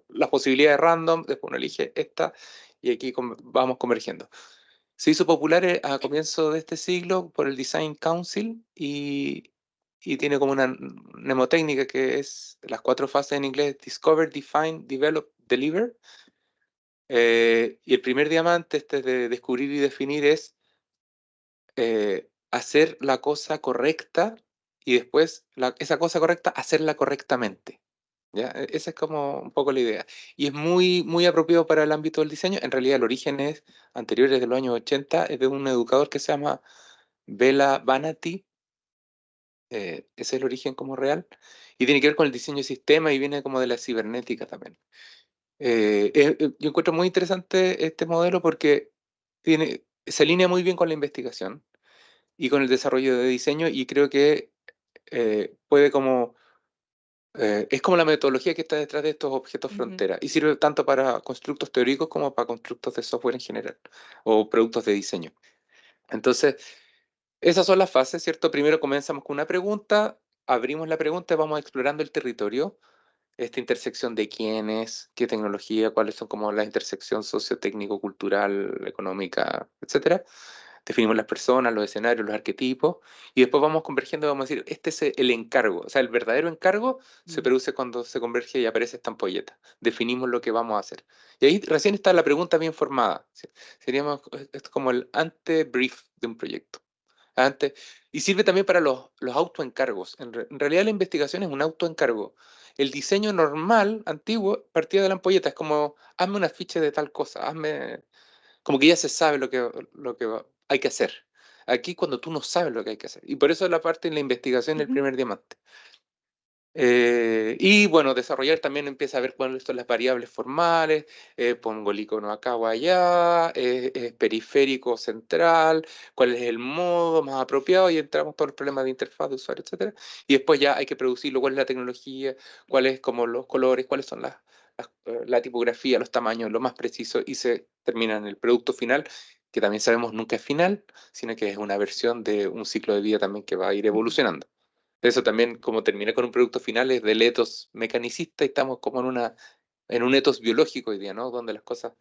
las posibilidades random, después uno elige esta y aquí vamos convergiendo. Se hizo popular a comienzo de este siglo por el Design Council y tiene como una mnemotécnica que es las 4 fases en inglés: Discover, Define, Develop, Deliver. Y el primer diamante, este de descubrir y definir, es hacer la cosa correcta y después esa cosa correcta hacerla correctamente. ¿Ya? Esa es como un poco la idea. Y es muy, muy apropiado para el ámbito del diseño. En realidad el origen es anterior, es de los años 80, es de un educador que se llama Bela Banati. Ese es el origen como real. Y tiene que ver con el diseño de sistema y viene como de la cibernética también. Yo encuentro muy interesante este modelo porque se alinea muy bien con la investigación y con el desarrollo de diseño y creo que puede como es como la metodología que está detrás de estos objetos frontera y sirve tanto para constructos teóricos como para constructos de software en general o productos de diseño. Entonces, esas son las fases, ¿cierto? Primero comenzamos con una pregunta, abrimos la pregunta y vamos explorando el territorio, esta intersección de quiénes, qué tecnología, cuáles son como la intersección sociotécnico, cultural, económica, etcétera. Definimos las personas, los escenarios, los arquetipos, y después vamos convergiendo y vamos a decir, este es el encargo. O sea, el verdadero encargo se produce cuando se converge y aparece esta ampolleta. Definimos lo que vamos a hacer. Y ahí recién está la pregunta bien formada. Seríamos es como el ante-brief de un proyecto. Antes, y sirve también para los autoencargos. En realidad la investigación es un autoencargo. El diseño normal, antiguo, partía de la ampolleta. Es como, hazme un afiche de tal cosa, hazme como que ya se sabe lo que hay que hacer. Aquí cuando tú no sabes lo que hay que hacer. Y por eso la parte en la investigación el primer diamante. Y bueno, desarrollar también empieza a ver cuáles son las variables formales, pongo el icono acá o allá, es periférico, central, cuál es el modo más apropiado y entramos todos los problemas de interfaz de usuario, etcétera. Y después ya hay que producirlo, cuál es la tecnología, cuáles como los colores, cuáles son la tipografía, los tamaños, lo más preciso y se termina en el producto final, que también sabemos nunca es final, sino que es una versión de un ciclo de vida también que va a ir evolucionando. Eso también, como termina con un producto final, es del ethos mecanicista y estamos como en un ethos biológico hoy día, ¿no? Donde las cosas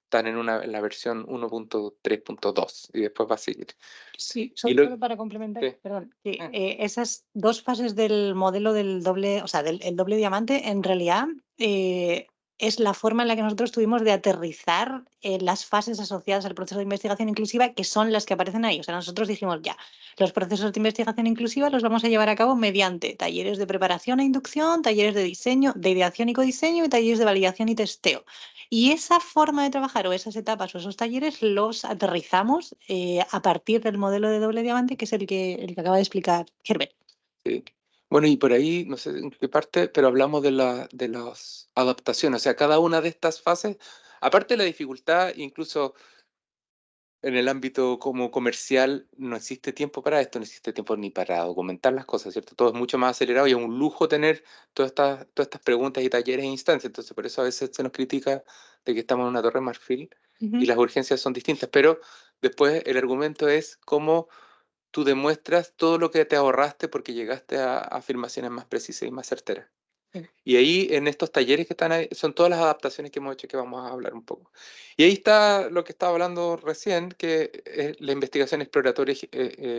están en la versión 1.3.2 y después va a seguir. Sí, Y lo- solo para complementar, sí. perdón, que esas 2 fases del modelo del doble, o sea, del el doble diamante, en realidad es la forma en la que nosotros tuvimos de aterrizar las fases asociadas al proceso de investigación inclusiva, que son las que aparecen ahí. O sea, nosotros dijimos ya, los procesos de investigación inclusiva los vamos a llevar a cabo mediante talleres de preparación e inducción, talleres de diseño, de ideación y codiseño y talleres de validación y testeo. Y esa forma de trabajar o esas etapas o esos talleres los aterrizamos a partir del modelo de doble diamante, que es el que acaba de explicar Herbert. Sí. Bueno, y por ahí, no sé en qué parte, pero hablamos de las adaptaciones. O sea, cada una de estas fases, aparte de la dificultad, incluso en el ámbito como comercial, no existe tiempo para esto, no existe tiempo ni para documentar las cosas, ¿cierto? Todo es mucho más acelerado y es un lujo tener todas estas preguntas y talleres e instancias. Entonces, por eso a veces se nos critica de que estamos en una torre de marfil y las urgencias son distintas. Pero después el argumento es cómo tú demuestras todo lo que te ahorraste porque llegaste a afirmaciones más precisas y más certeras. Sí. Y ahí, en estos talleres que están ahí, son todas las adaptaciones que hemos hecho que vamos a hablar un poco. Y ahí está lo que estaba hablando recién, que es la investigación exploratoria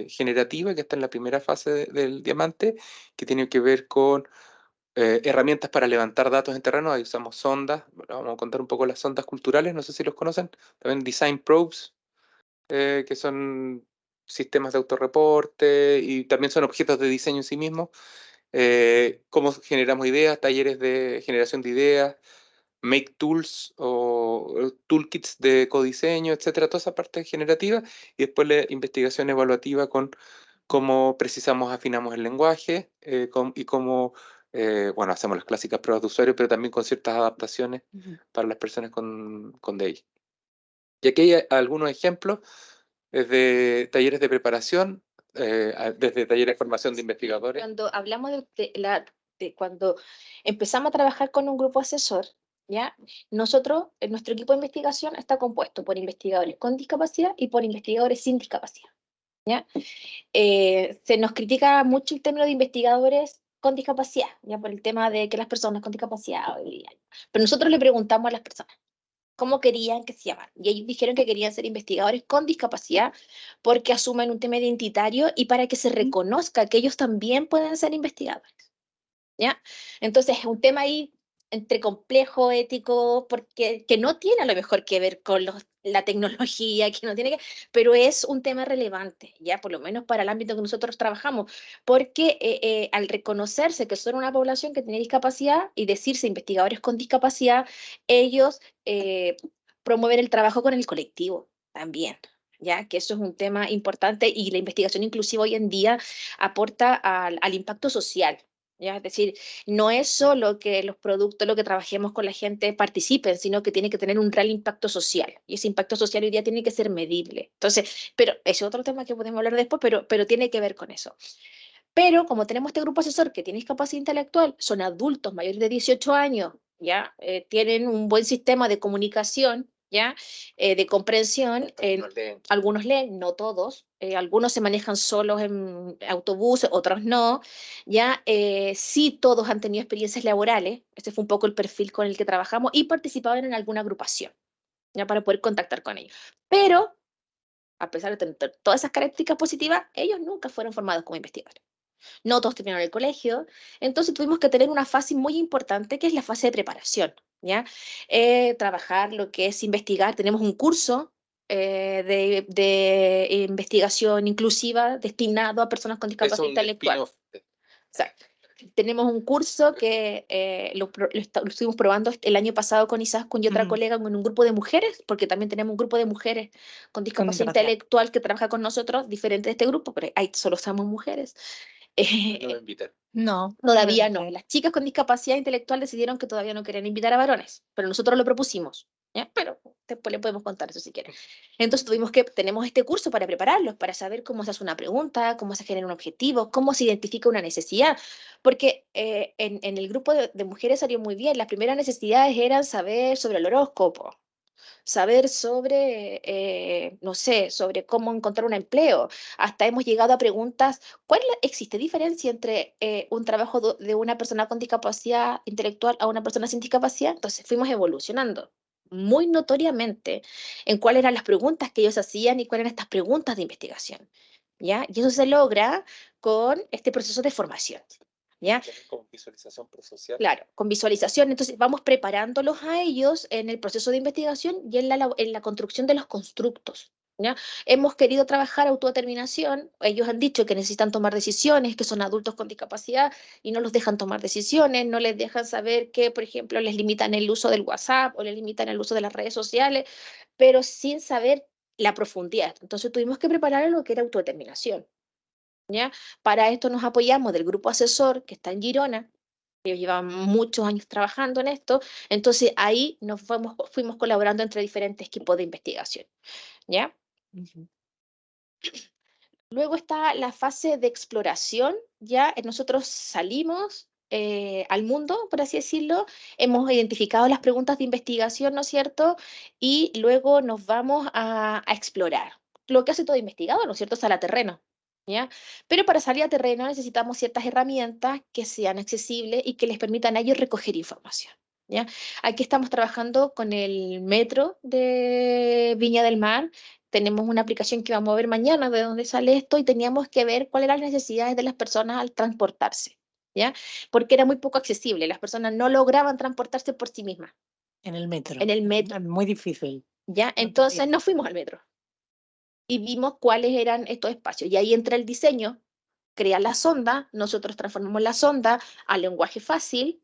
generativa, que está en la primera fase del diamante, que tiene que ver con herramientas para levantar datos en terreno. Ahí usamos sondas, vamos a contar un poco las sondas culturales, no sé si los conocen. También Design Probes, que son sistemas de autorreporte y también son objetos de diseño en sí mismos. Cómo generamos ideas, talleres de generación de ideas, make tools o toolkits de codiseño, etcétera, toda esa parte generativa, y después la investigación evaluativa con cómo precisamos, afinamos el lenguaje y cómo, bueno, hacemos las clásicas pruebas de usuario, pero también con ciertas adaptaciones para las personas con DEI. Y aquí hay algunos ejemplos, desde talleres de preparación, desde talleres de formación de investigadores. Cuando hablamos cuando empezamos a trabajar con un grupo asesor, ¿ya? Nosotros, nuestro equipo de investigación está compuesto por investigadores con discapacidad y por investigadores sin discapacidad, ¿ya? Se nos critica mucho el término de investigadores con discapacidad, ya por el tema de que las personas con discapacidad, pero nosotros le preguntamos a las personas cómo querían que se llamaran. Y ellos dijeron que querían ser investigadores con discapacidad porque asumen un tema identitario y para que se reconozca que ellos también pueden ser investigadores, ¿ya? Entonces es un tema ahí entre complejo, ético, porque que no tiene a lo mejor que ver con la tecnología, que no tiene que, pero es un tema relevante, ya por lo menos para el ámbito que nosotros trabajamos, porque al reconocerse que son una población que tiene discapacidad y decirse investigadores con discapacidad, ellos promueven el trabajo con el colectivo también. Ya que eso es un tema importante y la investigación inclusiva hoy en día aporta al impacto social. ¿Ya? Es decir, no es solo que los productos, lo que trabajemos con la gente participen, sino que tiene que tener un real impacto social. Y ese impacto social hoy día tiene que ser medible. Entonces, pero ese es otro tema que podemos hablar después, pero tiene que ver con eso. Pero como tenemos este grupo asesor que tiene discapacidad intelectual, son adultos mayores de 18 años, ¿ya? Tienen un buen sistema de comunicación, ¿ya? De comprensión. Algunos leen, no todos. Algunos se manejan solos en autobuses, otros no. ¿Ya? Sí, todos han tenido experiencias laborales. Este fue un poco el perfil con el que trabajamos y participaban en alguna agrupación, ¿ya? Para poder contactar con ellos. Pero, a pesar de tener todas esas características positivas, ellos nunca fueron formados como investigadores. No todos terminaron el colegio, entonces tuvimos que tener una fase muy importante que es la fase de preparación, ¿ya? Trabajar lo que es investigar, tenemos un curso de investigación inclusiva destinado a personas con discapacidad intelectual. Exacto. Tenemos un curso que lo estuvimos probando el año pasado con Izaskun y otra colega con un grupo de mujeres, porque también tenemos un grupo de mujeres con discapacidad intelectual que trabaja con nosotros, diferente de este grupo, pero ahí solo somos mujeres. No me invitan. No. Todavía no. Las chicas con discapacidad intelectual decidieron que todavía no querían invitar a varones, pero nosotros lo propusimos, ¿ya? Pero después le podemos contar eso si quieren. Entonces tenemos este curso para prepararlos, para saber cómo se hace una pregunta, cómo se genera un objetivo, cómo se identifica una necesidad, porque en el grupo de mujeres salió muy bien. Las primeras necesidades eran saber sobre el horóscopo, saber sobre, no sé, sobre cómo encontrar un empleo. Hasta hemos llegado a preguntas, ¿existe diferencia entre un trabajo de una persona con discapacidad intelectual a una persona sin discapacidad? Entonces fuimos evolucionando muy notoriamente en cuáles eran las preguntas que ellos hacían y cuáles eran estas preguntas de investigación, ¿ya? Y eso se logra con este proceso de formación, ¿ya? Con visualización prosocial. Claro, con visualización. Entonces vamos preparándolos a ellos en el proceso de investigación y en la construcción de los constructos, ¿ya? Hemos querido trabajar autodeterminación. Ellos han dicho que necesitan tomar decisiones, que son adultos con discapacidad y no los dejan tomar decisiones, no les dejan saber que, por ejemplo, les limitan el uso del WhatsApp o les limitan el uso de las redes sociales, pero sin saber la profundidad. Entonces tuvimos que preparar lo que era autodeterminación, ¿ya? Para esto nos apoyamos del grupo asesor que está en Girona. Ellos llevan muchos años trabajando en esto, entonces ahí nos fuimos colaborando entre diferentes equipos de investigación, ¿ya? Luego está la fase de exploración, ya nosotros salimos al mundo, por así decirlo, hemos identificado las preguntas de investigación, ¿no es cierto? Y luego nos vamos a explorar. Lo que hace todo investigador, ¿no es cierto? Sale a terreno, ¿ya? Pero para salir a terreno necesitamos ciertas herramientas que sean accesibles y que les permitan a ellos recoger información, ¿ya? Aquí estamos trabajando con el metro de Viña del Mar. Tenemos una aplicación que vamos a ver mañana de dónde sale esto y teníamos que ver cuáles eran las necesidades de las personas al transportarse, ¿ya? Porque era muy poco accesible, las personas no lograban transportarse por sí mismas. En el metro. En el metro. Muy difícil. ¿Ya? Entonces nos fuimos al metro y vimos cuáles eran estos espacios. Y ahí entra el diseño, crea la sonda, nosotros transformamos la sonda a lenguaje fácil,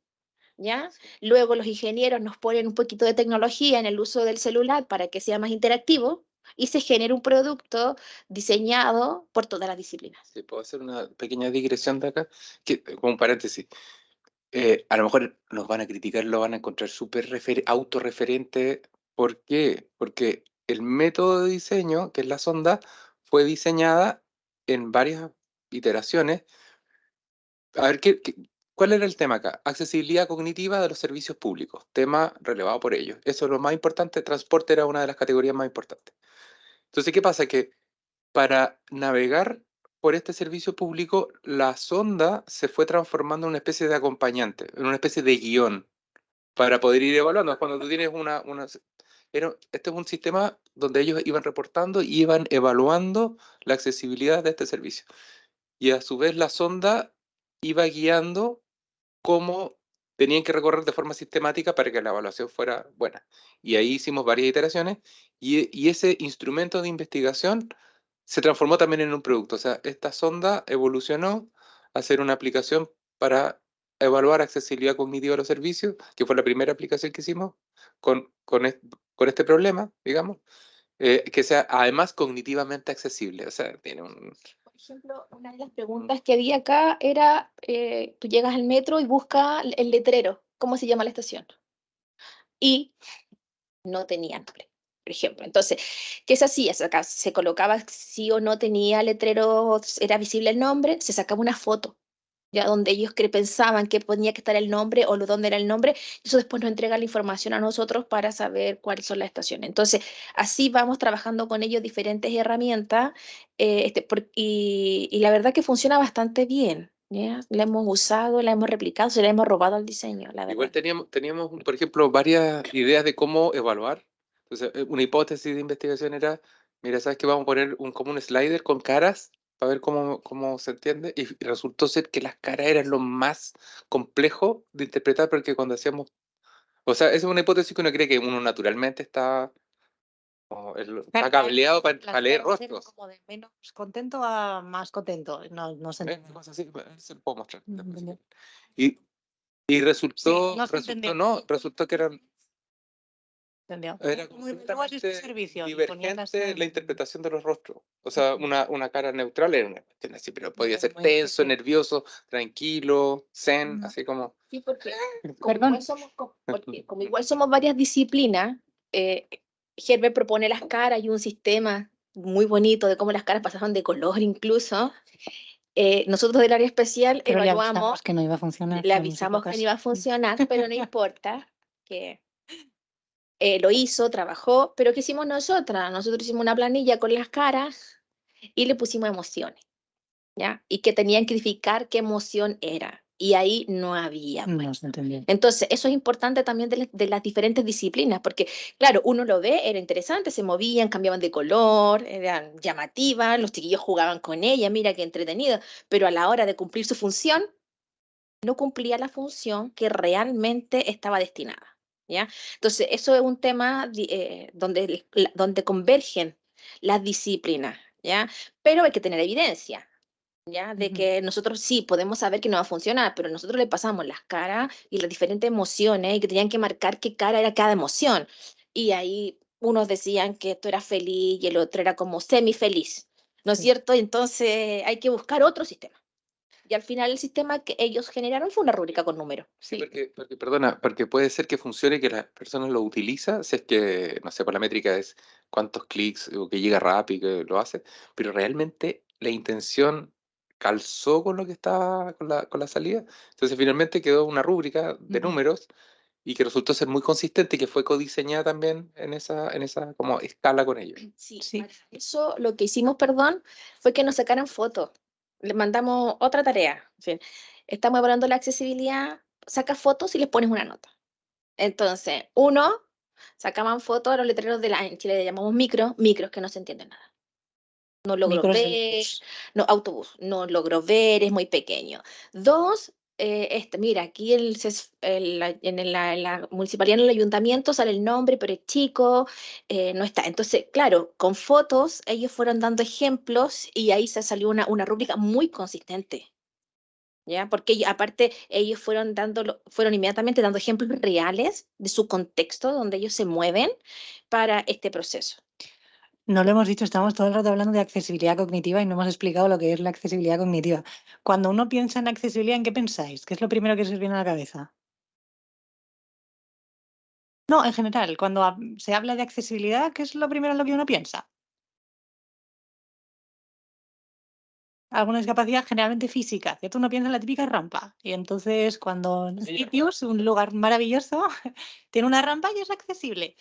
¿ya? Luego los ingenieros nos ponen un poquito de tecnología en el uso del celular para que sea más interactivo y se genera un producto diseñado por todas las disciplinas. Sí, puedo hacer una pequeña digresión de acá, como un paréntesis. A lo mejor nos van a criticar, lo van a encontrar súper autorreferente. ¿Por qué? Porque el método de diseño, que es la sonda, fue diseñada en varias iteraciones. A ver, ¿cuál era el tema acá? Accesibilidad cognitiva de los servicios públicos, tema relevado por ellos. Eso es lo más importante, transporte era una de las categorías más importantes. Entonces, ¿qué pasa? Que para navegar por este servicio público, la sonda se fue transformando en una especie de acompañante, en una especie de guión, para poder ir evaluando. Cuando tú tienes este es un sistema donde ellos iban reportando y iban evaluando la accesibilidad de este servicio. Y a su vez la sonda iba guiando cómo tenían que recorrer de forma sistemática para que la evaluación fuera buena. Y ahí hicimos varias iteraciones y ese instrumento de investigación se transformó también en un producto. O sea, esta sonda evolucionó a ser una aplicación para evaluar accesibilidad cognitiva a los servicios, que fue la primera aplicación que hicimos con este problema, digamos, que sea además cognitivamente accesible. O sea, tiene un... Por ejemplo, una de las preguntas que había acá era, tú llegas al metro y buscas el letrero, ¿cómo se llama la estación? Y no tenía nombre, por ejemplo. Entonces, ¿qué se hacía? Se colocaba si o no tenía letrero, era visible el nombre, se sacaba una foto, ya donde ellos pensaban que tenía que estar el nombre o dónde era el nombre, y eso después nos entrega la información a nosotros para saber cuáles son las estaciones. Entonces, así vamos trabajando con ellos diferentes herramientas, y la verdad que funciona bastante bien. ¿Ya? La hemos usado, la hemos replicado, se la hemos robado al diseño, la Igual verdad. teníamos, por ejemplo, varias ideas de cómo evaluar. Entonces, una hipótesis de investigación era, mira, ¿sabes qué? Vamos a poner como un slider con caras para ver cómo se entiende. Y resultó ser que las caras eran lo más complejo de interpretar porque cuando hacíamos... O sea, esa es una hipótesis que uno cree que uno naturalmente está Claro, cableado para las leer caras eran rostros. como de menos contento a más contento. No se entiende. Cosas así, se lo puedo mostrar. No después si entendí. quieren. Y Sí, resultó, no se entendió. resultó que eran... Entendió. Era Muy luego es este completamente servicio y ponías divergente la interpretación de los rostros. O sea, Ujú. una cara neutral era una cuestión así, pero podía Muy, ser muy tenso, difícil. nervioso, tranquilo, zen, Ujú. así como... Sí, porque Perdón. como igual somos varias disciplinas, Herbert propone las caras y un sistema muy bonito de cómo las caras pasaban de color incluso. Nosotros del área especial Pero le evaluamos, avisamos que no iba a funcionar. le no nos hizo avisamos que no caso. iba a funcionar, pero no importa, que lo hizo, trabajó, pero ¿qué hicimos nosotras? Nosotros hicimos una planilla con las caras y le pusimos emociones, ¿ya? Y que tenían que identificar qué emoción era. Y ahí no había, pues. No se entendió. Entonces, eso es importante también de las diferentes disciplinas, porque, claro, uno lo ve, era interesante, se movían, cambiaban de color, eran llamativas, los chiquillos jugaban con ella, mira qué entretenido, pero a la hora de cumplir su función, no cumplía la función que realmente estaba destinada, ¿ya? Entonces, eso es un tema donde convergen las disciplinas, ¿ya? Pero hay que tener evidencia, ¿ya? De Ujú. que nosotros sí podemos saber que no va a funcionar, pero nosotros le pasamos las caras y las diferentes emociones y que tenían que marcar qué cara era cada emoción. Y ahí unos decían que esto era feliz y el otro era como semi feliz, ¿no es Sí. cierto? Entonces hay que buscar otro sistema. Y al final el sistema que ellos generaron fue una rúbrica con números. Sí, Sí. perdona, porque puede ser que funcione que las personas lo utilizan, si es que, no sé, por la métrica es cuántos clics o que llega rápido, que lo hace, pero realmente la intención calzó con lo que estaba con la salida. Entonces finalmente quedó una rúbrica de Ujú. números y que resultó ser muy consistente y que fue codiseñada también en esa como escala con ellos. Sí, Sí. para eso lo que hicimos, perdón, fue que nos sacaran fotos. Les mandamos otra tarea. En fin, estamos evaluando la accesibilidad, sacas fotos y les pones una nota. Entonces, uno, sacaban fotos a los letreros en Chile le llamamos micros que no se entienden nada. No logro Micros de ver, bus. no, autobús, no logro ver, es muy pequeño. Dos, mira, aquí en la municipalidad, en el ayuntamiento sale el nombre, pero es chico, no está. Entonces, claro, con fotos ellos fueron dando ejemplos y ahí se salió una rúbrica muy consistente. ¿Ya? Porque aparte ellos fueron inmediatamente dando ejemplos reales de su contexto donde ellos se mueven para este proceso. No lo hemos dicho, estamos todo el rato hablando de accesibilidad cognitiva y no hemos explicado lo que es la accesibilidad cognitiva. Cuando uno piensa en accesibilidad, ¿en qué pensáis? ¿Qué es lo primero que se os viene a la cabeza? No, en general, cuando se habla de accesibilidad, ¿qué es lo primero en lo que uno piensa? Alguna discapacidad generalmente física, ¿cierto? Uno piensa en la típica rampa. Y entonces, cuando en Sitius, un lugar maravilloso, tiene una rampa y es accesible.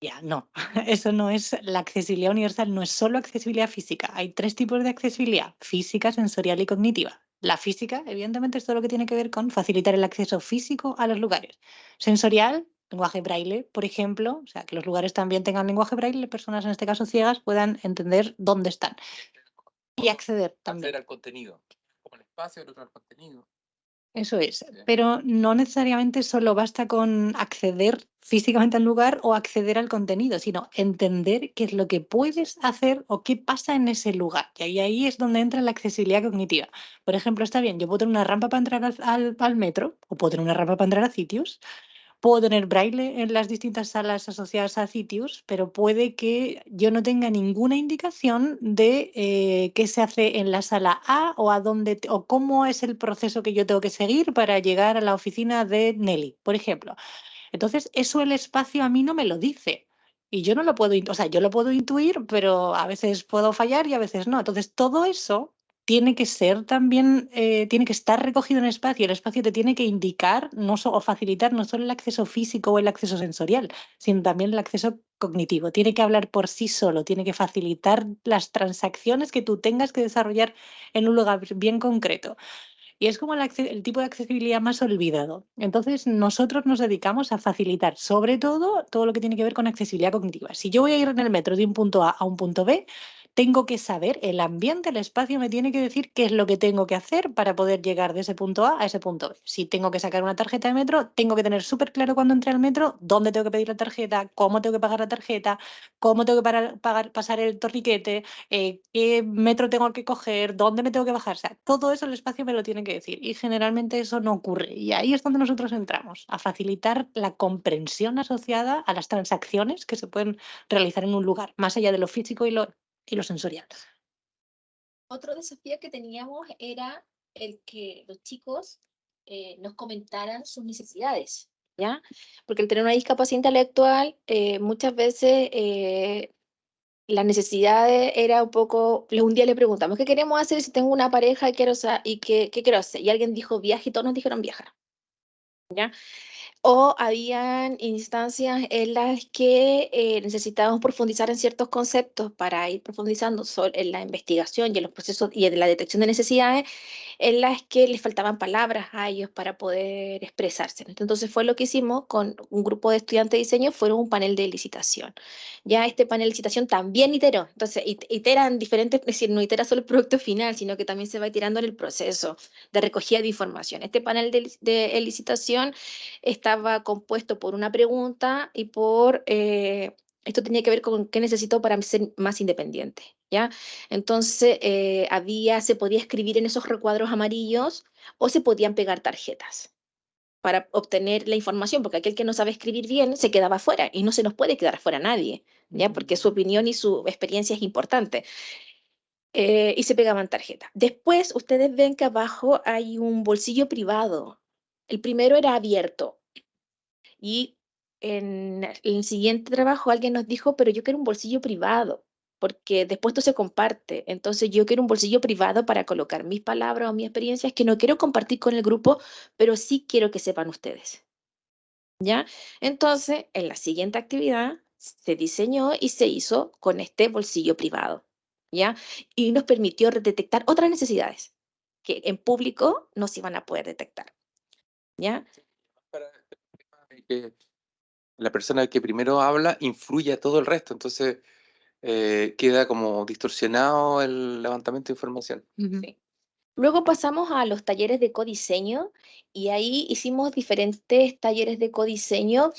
Ya, no, eso no es la accesibilidad universal, no es solo accesibilidad física. Hay 3 tipos de accesibilidad: física, sensorial y cognitiva. La física, evidentemente, es todo lo que tiene que ver con facilitar el acceso físico a los lugares. Sensorial, lenguaje braille, por ejemplo, o sea, que los lugares también tengan lenguaje braille, las personas, en este caso ciegas, puedan entender dónde están y acceder también. Acceder al contenido, como el espacio, el otro al contenido. Eso es, Sí. pero no necesariamente solo basta con acceder físicamente al lugar o acceder al contenido, sino entender qué es lo que puedes hacer o qué pasa en ese lugar. Y ahí es donde entra la accesibilidad cognitiva. Por ejemplo, está bien, yo puedo tener una rampa para entrar al metro, o puedo tener una rampa para entrar a sitios, puedo tener braille en las distintas salas asociadas a sitios, pero puede que yo no tenga ninguna indicación de qué se hace en la sala A o a dónde o cómo es el proceso que yo tengo que seguir para llegar a la oficina de Nelly, por ejemplo. Entonces, eso el espacio a mí no me lo dice. Y yo no lo puedo, o sea, yo lo puedo intuir, pero a veces puedo fallar y a veces no. Entonces, todo eso tiene que ser también, tiene que estar recogido en el espacio. El espacio te tiene que indicar o facilitar no solo el acceso físico o el acceso sensorial, sino también el acceso cognitivo. Tiene que hablar por sí solo, tiene que facilitar las transacciones que tú tengas que desarrollar en un lugar bien concreto. Y es como el tipo de accesibilidad más olvidado. Entonces, nosotros nos dedicamos a facilitar, sobre todo lo que tiene que ver con accesibilidad cognitiva. Si yo voy a ir en el metro de un punto A a un punto B, tengo que saber el ambiente, el espacio me tiene que decir qué es lo que tengo que hacer para poder llegar de ese punto A ese punto B. Si tengo que sacar una tarjeta de metro, tengo que tener súper claro cuando entre al metro dónde tengo que pedir la tarjeta, cómo tengo que pagar la tarjeta, cómo tengo que pasar el torniquete, qué metro tengo que coger, dónde me tengo que bajar. O sea, todo eso el espacio me lo tiene que decir y generalmente eso no ocurre. Y ahí es donde nosotros entramos, a facilitar la comprensión asociada a las transacciones que se pueden realizar en un lugar, más allá de lo físico y lo sensorial. Otro desafío que teníamos era el que los chicos nos comentaran sus necesidades, ¿ya? Porque al tener una discapacidad intelectual, muchas veces las necesidades era un poco, un día le preguntamos, ¿qué queremos hacer si tengo una pareja y quiero, y qué quiero hacer? Y alguien dijo viaje y todos nos dijeron viajar, ¿ya? O habían instancias en las que necesitábamos profundizar en ciertos conceptos para ir profundizando en la investigación y en los procesos y en la detección de necesidades, en las que les faltaban palabras a ellos para poder expresarse. Entonces fue lo que hicimos con un grupo de estudiantes de diseño, fueron un panel de licitación. Ya este panel de licitación también iteró, entonces iteran diferentes, es decir, no itera solo el producto final, sino que también se va iterando en el proceso de recogida de información. Este panel de licitación estaba compuesto por una pregunta y por... esto tenía que ver con qué necesito para ser más independiente, ¿ya? Entonces, se podía escribir en esos recuadros amarillos o se podían pegar tarjetas para obtener la información, porque aquel que no sabe escribir bien se quedaba afuera y no se nos puede quedar afuera nadie, ¿ya? Porque su opinión y su experiencia es importante. Y se pegaban tarjetas. Después, ustedes ven que abajo hay un bolsillo privado. El primero era abierto y en el siguiente trabajo alguien nos dijo, pero yo quiero un bolsillo privado, porque después esto se comparte. Entonces yo quiero un bolsillo privado para colocar mis palabras o mis experiencias que no quiero compartir con el grupo, pero sí quiero que sepan ustedes. ¿Ya? Entonces, en la siguiente actividad se diseñó y se hizo con este bolsillo privado. ¿Ya? Y nos permitió detectar otras necesidades que en público no se iban a poder detectar. ¿Ya? Para que la persona que primero habla influye a todo el resto, entonces queda como distorsionado el levantamiento de información. Sí. Luego pasamos a los talleres de codiseño y ahí hicimos diferentes talleres de codiseño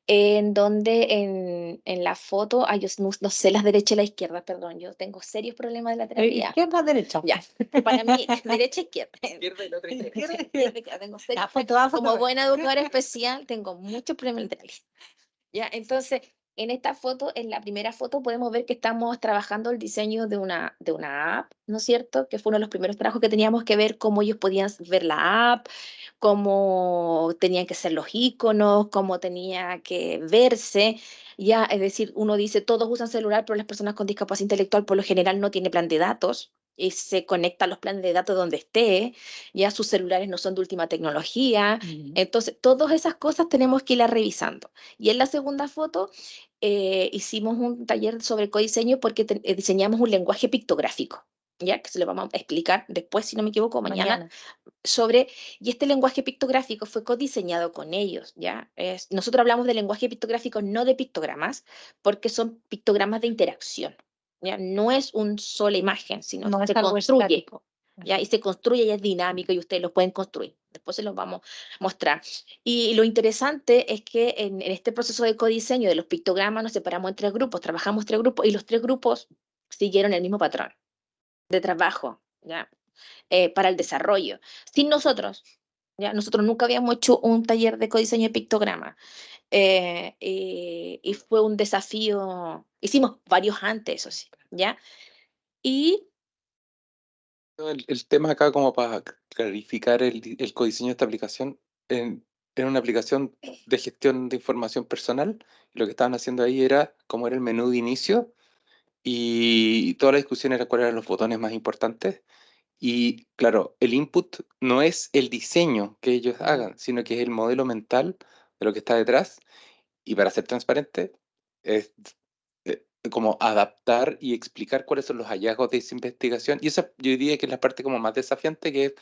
en donde en la foto, yo no sé la derecha y la izquierda, perdón, yo tengo serios problemas de la terapia. Izquierda, derecha. Ya, para mí, derecha, izquierda. Izquierda y la otra izquierda. Izquierda, tengo serios La foto A, foto como B. buena educadora especial, tengo muchos problemas de la terapia. Ya, entonces, En esta foto, en la primera foto, podemos ver que estamos trabajando el diseño de una app, ¿no es cierto? Que fue uno de los primeros trabajos que teníamos que ver cómo ellos podían ver la app, cómo tenían que ser los iconos, cómo tenía que verse. Ya, es decir, uno dice, todos usan celular, pero las personas con discapacidad intelectual por lo general no tienen plan de datos y se conecta a los planes de datos donde esté, ya sus celulares no son de última tecnología. Entonces, todas esas cosas tenemos que irlas revisando. Y en la segunda foto hicimos un taller sobre codiseño porque diseñamos un lenguaje pictográfico, ¿ya? Que se lo vamos a explicar después, si no me equivoco, mañana. Y este lenguaje pictográfico fue codiseñado con ellos, ¿ya? Nosotros hablamos de lenguaje pictográfico, no de pictogramas, porque son pictogramas de interacción, ¿ya? No es una sola imagen, sino No que es se algo construye, estático. ¿ya? Y se construye y es dinámico y ustedes lo pueden construir. Después se los vamos a mostrar. Y lo interesante es que en este proceso de codiseño de los pictogramas nos separamos en 3 grupos, trabajamos 3 grupos y los 3 grupos siguieron el mismo patrón de trabajo, ¿ya? Para el desarrollo. Sin nosotros, ¿ya? Nosotros nunca habíamos hecho un taller de codiseño de pictograma. Y fue un desafío, hicimos varios antes, eso sí, ¿ya? Y El tema acá, como para clarificar el codiseño de esta aplicación, era una aplicación de gestión de información personal. Lo que estaban haciendo ahí era como era el menú de inicio y toda la discusión era cuáles eran los botones más importantes. Y claro, el input no es el diseño que ellos hagan, sino que es el modelo mental de lo que está detrás. Y para ser transparente, es como adaptar y explicar cuáles son los hallazgos de esa investigación. Y esa yo diría que es la parte como más desafiante, que es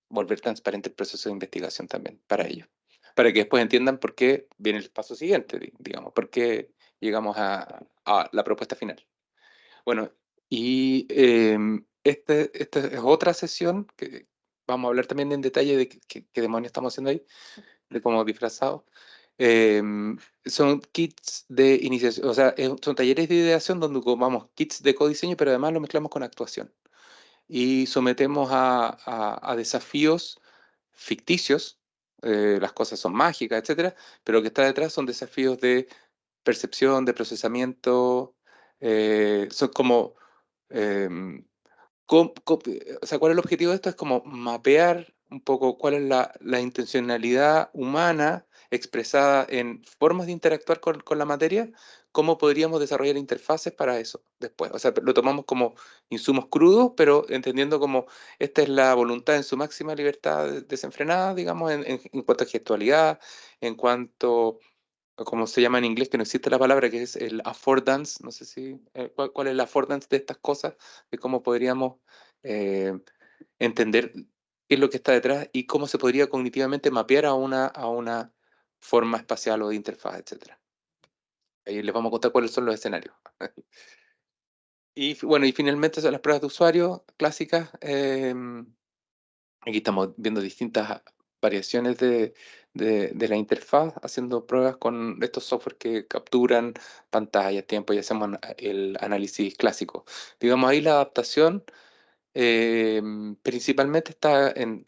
volver transparente el proceso de investigación también para ellos. Para que después entiendan por qué viene el paso siguiente, digamos, por qué llegamos a la propuesta final. Bueno, y esta es otra sesión que vamos a hablar también en detalle de qué demonios estamos haciendo ahí, de cómo disfrazado. Son kits de iniciación, o sea, son talleres de ideación donde ocupamos kits de codiseño, pero además lo mezclamos con actuación. Y sometemos a desafíos ficticios, las cosas son mágicas, etcétera, pero lo que está detrás son desafíos de percepción, de procesamiento, son como o sea, ¿cuál es el objetivo de esto? Es como mapear un poco cuál es la intencionalidad humana expresada en formas de interactuar con la materia, cómo podríamos desarrollar interfaces para eso después. O sea, lo tomamos como insumos crudos, pero entendiendo como esta es la voluntad en su máxima libertad desenfrenada, digamos, en cuanto a gestualidad, en cuanto o como se llama en inglés, que no existe la palabra, que es el affordance. No sé si, cuál es el affordance de estas cosas, de cómo podríamos eh, entender qué es lo que está detrás y cómo se podría cognitivamente mapear a una forma espacial o de interfaz, etc. Ahí les vamos a contar cuáles son los escenarios. Y bueno, y finalmente son las pruebas de usuario clásicas. Aquí estamos viendo distintas variaciones de la interfaz, haciendo pruebas con estos software que capturan pantallas, tiempo, y hacemos el análisis clásico. Digamos, ahí la adaptación principalmente está en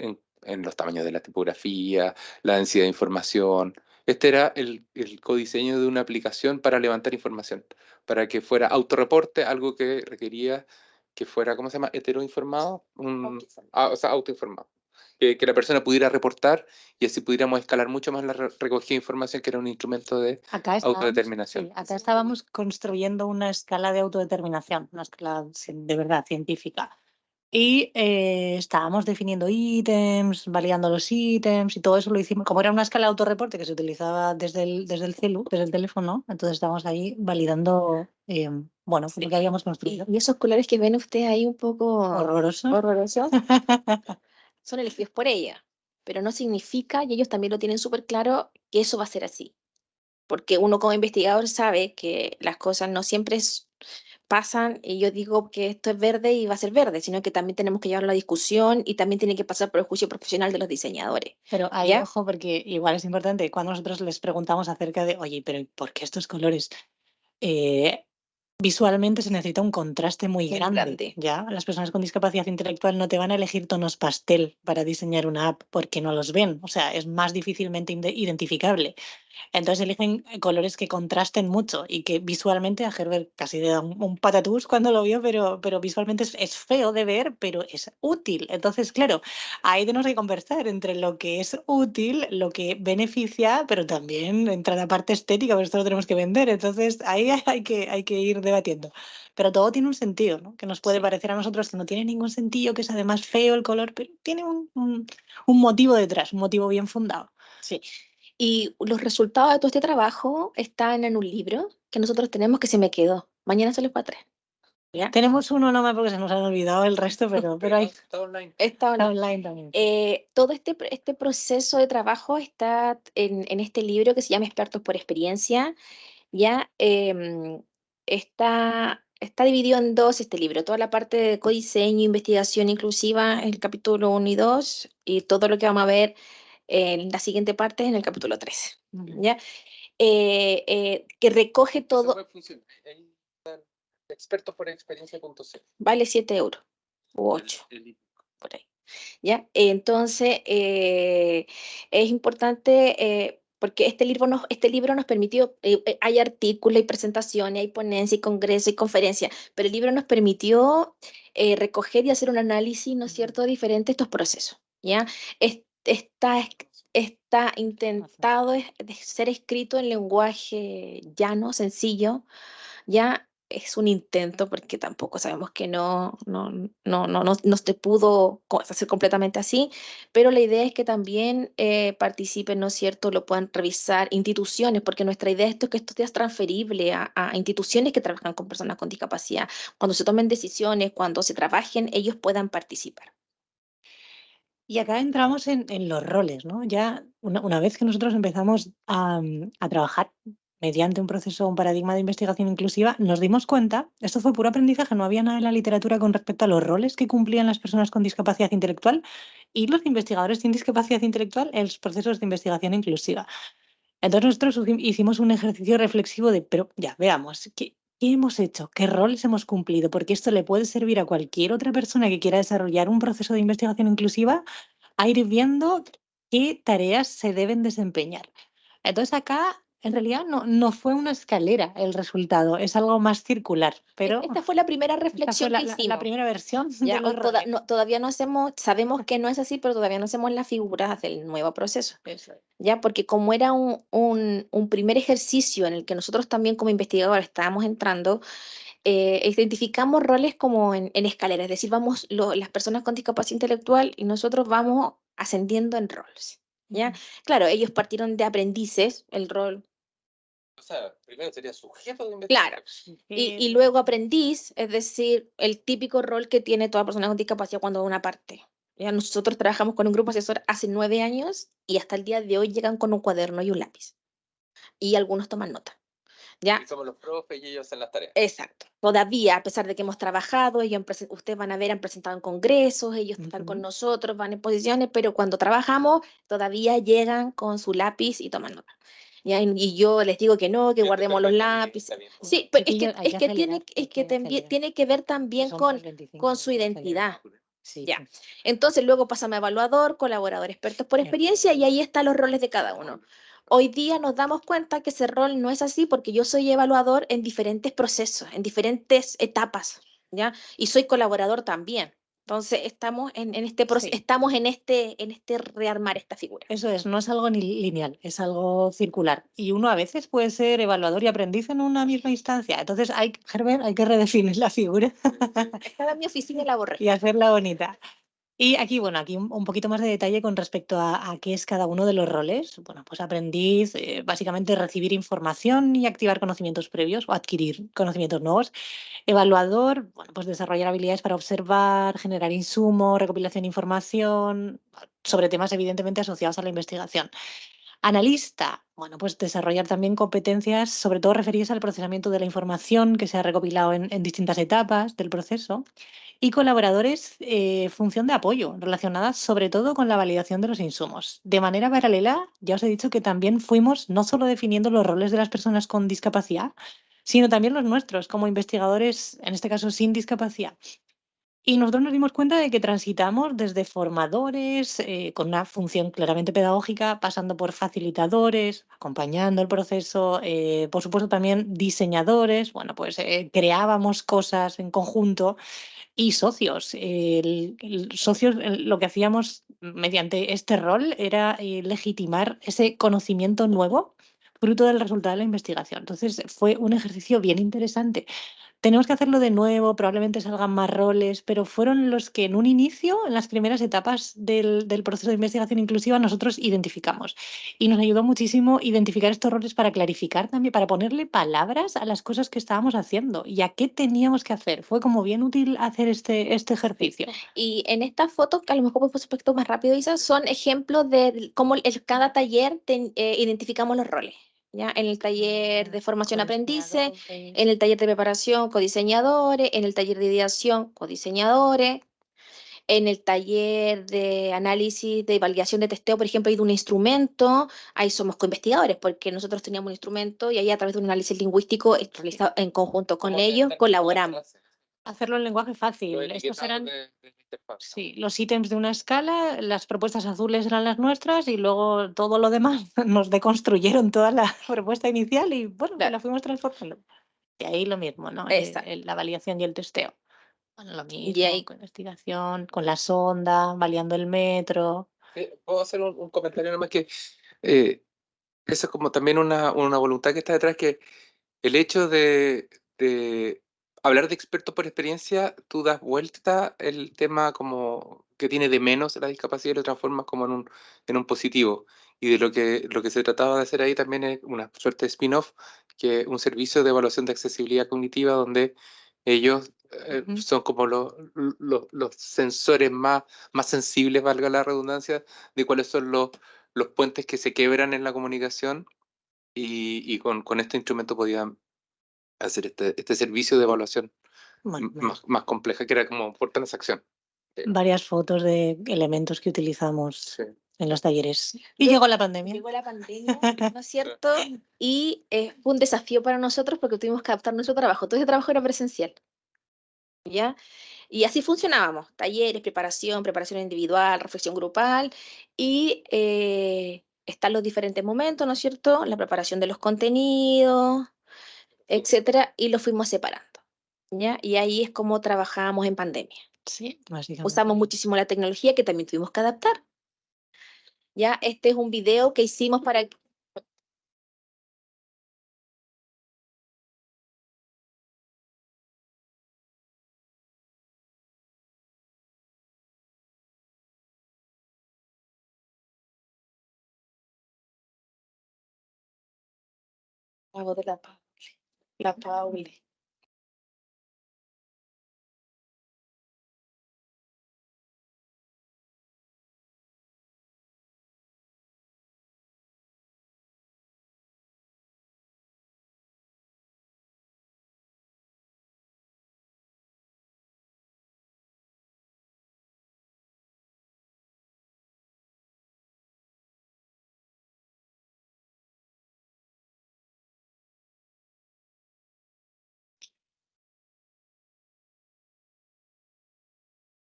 los tamaños de la tipografía, la densidad de información. Este era el codiseño de una aplicación para levantar información, para que fuera autorreporte, algo que requería que fuera, ¿cómo se llama? Heteroinformado, o sea, autoinformado. Que la persona pudiera reportar y así pudiéramos escalar mucho más la recogida de información, que era un instrumento de autodeterminación. Sí, acá estábamos construyendo una escala de autodeterminación, una escala de verdad científica. Y estábamos definiendo ítems, validando los ítems y todo eso lo hicimos. Como era una escala de autorreporte que se utilizaba desde el teléfono, entonces estábamos ahí validando bueno, lo que habíamos construido. Y esos colores que ven ustedes ahí un poco Horrorosos. son elegidos por ella, pero no significa, y ellos también lo tienen súper claro, que eso va a ser así. Porque uno como investigador sabe que las cosas no siempre pasan y yo digo que esto es verde y va a ser verde, sino que también tenemos que llevarlo a la discusión y también tiene que pasar por el juicio profesional de los diseñadores. Pero ahí, ¿ya? ojo, porque igual es importante cuando nosotros les preguntamos acerca de, oye, pero ¿por qué estos colores? Visualmente se necesita un contraste muy grande. ¿Ya? Las personas con discapacidad intelectual no te van a elegir tonos pastel para diseñar una app porque no los ven. O sea, es más difícilmente identificable. Entonces eligen colores que contrasten mucho y que visualmente a Herbert casi le da un patatús cuando lo vio, pero visualmente es feo de ver, pero es útil. Entonces, claro, ahí tenemos que conversar entre lo que es útil, lo que beneficia, pero también entra la parte estética, porque esto lo tenemos que vender. Entonces, ahí hay que ir debatiendo. Pero todo tiene un sentido, ¿no? Que nos puede Sí. parecer a nosotros que no tiene ningún sentido, que es además feo el color, pero tiene un motivo detrás, un motivo bien fundado. Sí. Y los resultados de todo este trabajo están en un libro que nosotros tenemos que se me quedó. Mañana se los voy a traer. ¿Ya? Tenemos uno nomás porque se nos han olvidado el resto, pero hay Está online. Está está online. online también. Todo este proceso de trabajo está en este libro que se llama Expertos por Experiencia. Ya está dividido en dos este libro, toda la parte de codiseño, investigación inclusiva, el capítulo 1 y 2, y todo lo que vamos a ver en la siguiente parte en el capítulo 3. ¿Ya? Que recoge todo, Ahí está, expertosporexperiencia.cl. vale 7 euros u 8, por ahí. ¿Ya? Entonces, es importante porque este libro nos permitió, hay artículos, hay presentaciones, hay ponencias, hay congresos, hay conferencias, pero el libro nos permitió recoger y hacer un análisis, ¿no es cierto?, diferente de estos procesos. ¿Ya? Está intentado de ser escrito en lenguaje llano, sencillo, ya es un intento porque tampoco sabemos que no se pudo hacer completamente así, pero la idea es que también participen, ¿no es cierto?, lo puedan revisar instituciones, porque nuestra idea es que esto sea transferible a instituciones que trabajan con personas con discapacidad. Cuando se tomen decisiones, cuando se trabajen, ellos puedan participar. Y acá entramos en los roles, ¿no? Ya una vez que nosotros empezamos a trabajar mediante un proceso, un paradigma de investigación inclusiva, nos dimos cuenta, esto fue puro aprendizaje, no había nada en la literatura con respecto a los roles que cumplían las personas con discapacidad intelectual y los investigadores sin discapacidad intelectual en los procesos de investigación inclusiva. Entonces nosotros hicimos un ejercicio reflexivo de, pero ya, veamos, ¿qué hemos hecho? ¿Qué roles hemos cumplido? Porque esto le puede servir a cualquier otra persona que quiera desarrollar un proceso de investigación inclusiva a ir viendo qué tareas se deben desempeñar. Entonces acá, en realidad, no fue una escalera el resultado, es algo más circular, pero Esta fue la primera esta fue reflexión que la hicimos. primera versión Ya, de los roles. todavía no hacemos, sabemos que no es así, pero todavía no hacemos las figuras del nuevo proceso. Eso es. Ya, porque como era un primer ejercicio en el que nosotros también como investigadores estábamos entrando, identificamos roles como en escalera, es decir, vamos las personas con discapacidad intelectual y nosotros vamos ascendiendo en roles. ¿Ya? Ujú. Claro, ellos partieron de aprendices, el rol, O sea, primero sería sujeto de claro, investigación. y luego aprendiz, es decir, el típico rol que tiene toda persona con discapacidad cuando va a una parte. Ya nosotros trabajamos con un grupo asesor hace 9 años y hasta el día de hoy llegan con un cuaderno y un lápiz. Y algunos toman nota. ¿Ya? Y somos los profes y ellos hacen las tareas. Exacto. Todavía, a pesar de que hemos trabajado, ustedes van a ver, han presentado en congresos, ellos están con Ujú. nosotros, van en posiciones, pero cuando trabajamos, todavía llegan con su lápiz y toman nota. ¿Ya? Y yo les digo que no, que Cierto, guardemos pero los está bien, lápices. está bien. Sí, pero Chiquillos, hay que acelerar, hay que también acelerar. tiene que ver Que también son con, más 25, con su hay que acelerar. identidad. Sí, Ya. sí. Entonces luego pasamos a evaluador, colaborador, expertos por experiencia y ahí están los roles de cada uno. Hoy día nos damos cuenta que ese rol no es así porque yo soy evaluador en diferentes procesos, en diferentes etapas, ¿ya? Y soy colaborador también. Entonces estamos en este proceso, Sí. estamos en este rearmar esta figura. Eso es, no es algo ni lineal, es algo circular. Y uno a veces puede ser evaluador y aprendiz en una misma instancia. Entonces, Herbert, hay que redefinir la figura Estaba en mi oficina y la borré. y hacerla bonita. Y aquí, bueno, aquí un poquito más de detalle con respecto a qué es cada uno de los roles. Bueno, pues aprendiz, básicamente recibir información y activar conocimientos previos o adquirir conocimientos nuevos. Evaluador, bueno, pues desarrollar habilidades para observar, generar insumos, recopilación de información sobre temas evidentemente asociados a la investigación. Analista, bueno, pues desarrollar también competencias, sobre todo referidas al procesamiento de la información que se ha recopilado en distintas etapas del proceso. Y colaboradores, función de apoyo, relacionadas sobre todo con la validación de los insumos. De manera paralela, ya os he dicho que también fuimos no solo definiendo los roles de las personas con discapacidad, sino también los nuestros como investigadores, en este caso sin discapacidad. Y nosotros nos dimos cuenta de que transitamos desde formadores, con una función claramente pedagógica, pasando por facilitadores, acompañando el proceso, por supuesto también diseñadores, bueno, pues creábamos cosas en conjunto y socios. Socios, lo que hacíamos mediante este rol era legitimar ese conocimiento nuevo fruto del resultado de la investigación. Entonces fue un ejercicio bien interesante. Tenemos que hacerlo de nuevo, probablemente salgan más roles, pero fueron los que en un inicio, en las primeras etapas del proceso de investigación inclusiva, nosotros identificamos. Y nos ayudó muchísimo identificar estos roles para clarificar también, para ponerle palabras a las cosas que estábamos haciendo y a qué teníamos que hacer. Fue como bien útil hacer este ejercicio. Y en estas fotos, que a lo mejor por supuesto más rápido, Isa, son ejemplos de cómo cada taller identificamos los roles. ¿Ya? En el taller de formación aprendices, en el taller de preparación, codiseñadores, en el taller de ideación, codiseñadores, en el taller de análisis, de validación de testeo, por ejemplo, hay de un instrumento, ahí somos coinvestigadores, porque nosotros teníamos un instrumento y ahí a través de un análisis lingüístico realizado en conjunto con ellos, colaboramos. Hacerlo en lenguaje fácil. Estos eran sí, los ítems de una escala, las propuestas azules eran las nuestras y luego todo lo demás nos deconstruyeron toda la propuesta inicial y bueno, Claro. la fuimos transformando. Y ahí lo mismo, ¿no? Exacto. La validación y el testeo. Bueno, lo Y mismo, ahí, con investigación, con la sonda, validando el metro. ¿Puedo hacer un comentario nomás que eso es como también una voluntad que está detrás, que el hecho de hablar de expertos por experiencia, tú das vuelta el tema como que tiene de menos la discapacidad y lo transformas como en un positivo. Y de lo que se trataba de hacer ahí también es una suerte de spin-off, que un servicio de evaluación de accesibilidad cognitiva donde ellos Ujú. son como los sensores más sensibles, valga la redundancia, de cuáles son los puentes que se quebran en la comunicación y con este instrumento podían hacer este servicio de evaluación Bueno, más compleja, que era como por transacción. varias fotos de elementos que utilizamos Sí. en los talleres. Y llegó la pandemia. llegó la pandemia, ¿no es cierto? Y fue un desafío para nosotros porque tuvimos que adaptar nuestro trabajo. Todo ese trabajo era presencial, ¿ya? Y así funcionábamos, talleres, preparación individual, reflexión grupal, y están los diferentes momentos, ¿no es cierto? La preparación de los contenidos, etcétera, y los fuimos separando, ¿ya? Y ahí es como trabajábamos en pandemia. Sí, básicamente. Usamos muchísimo la tecnología que también tuvimos que adaptar. Ya, este es un video que hicimos para... La voz de la Pauli.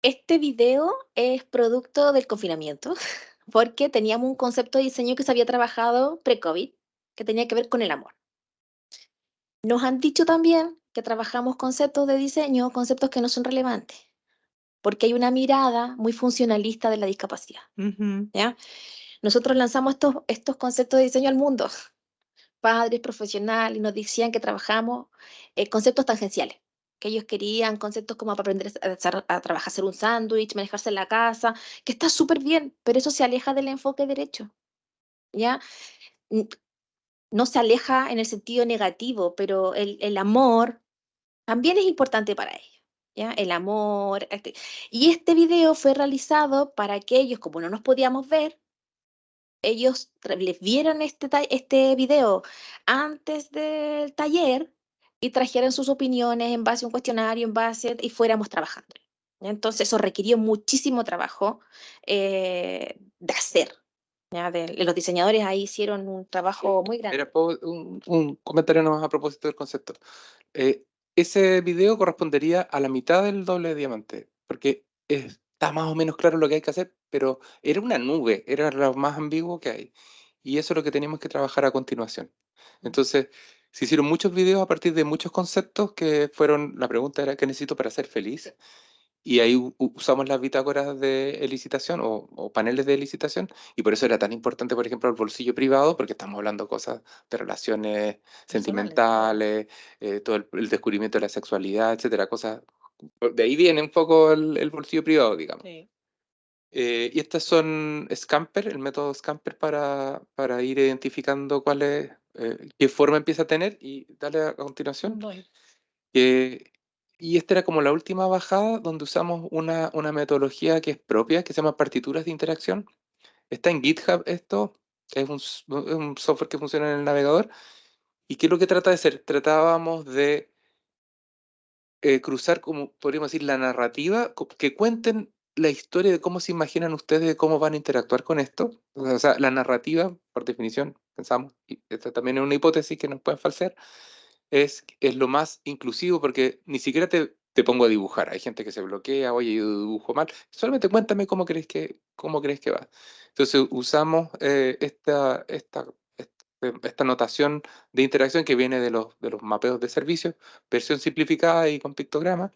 Este video es producto del confinamiento, porque teníamos un concepto de diseño que se había trabajado pre-COVID, que tenía que ver con el amor. Nos han dicho también que trabajamos conceptos de diseño, conceptos que no son relevantes, porque hay una mirada muy funcionalista de la discapacidad, Ujú. ¿ya? Nosotros lanzamos estos conceptos de diseño al mundo, padres, profesionales, y nos decían que trabajamos conceptos tangenciales, que ellos querían conceptos como para aprender a trabajar, hacer un sándwich, manejarse en la casa, que está súper bien, pero eso se aleja del enfoque derecho, ¿ya? N- No se aleja en el sentido negativo, pero el amor también es importante para ellos, ¿ya? El amor. Y este video fue realizado para que ellos, como no nos podíamos ver, ellos les vieron este video antes del taller y trajeran sus opiniones en base a un cuestionario, y fuéramos trabajando. ¿Ya? Entonces eso requirió muchísimo trabajo de hacer. ¿Ya? Los diseñadores ahí hicieron un trabajo muy grande. Era un comentario nomás a propósito del concepto. Ese video correspondería a la mitad del doble de diamante. porque está más o menos claro lo que hay que hacer, pero era una nube, era lo más ambiguo que hay. Y eso es lo que teníamos que trabajar a continuación. Entonces, se hicieron muchos videos a partir de muchos conceptos que fueron, la pregunta era, ¿qué necesito para ser feliz? Y ahí usamos las bitácoras de licitación o paneles de licitación, y por eso era tan importante, por ejemplo, el bolsillo privado, porque estamos hablando de cosas de relaciones sentimentales, todo el descubrimiento de la sexualidad, etcétera, cosas. De ahí viene un poco el bolsillo privado, digamos. Sí. Y estas son Scamper, el método Scamper para ir identificando cuál es, qué forma empieza a tener, y dale a continuación. Voy. Y esta era como la última bajada donde usamos una metodología que es propia, que se llama partituras de interacción. Está en GitHub esto, es un software que funciona en el navegador. ¿Y qué es lo que trata de hacer? Tratábamos de cruzar, como podríamos decir, la narrativa, que cuenten la historia de cómo se imaginan ustedes de cómo van a interactuar con esto. O sea, la narrativa, por definición, pensamos, y esta también es una hipótesis que nos pueden falsear, es lo más inclusivo, porque ni siquiera te pongo a dibujar. Hay gente que se bloquea, oye, yo dibujo mal. Solamente cuéntame cómo crees que va. Entonces usamos esta notación de interacción que viene de los mapeos de servicios, versión simplificada y con pictogramas.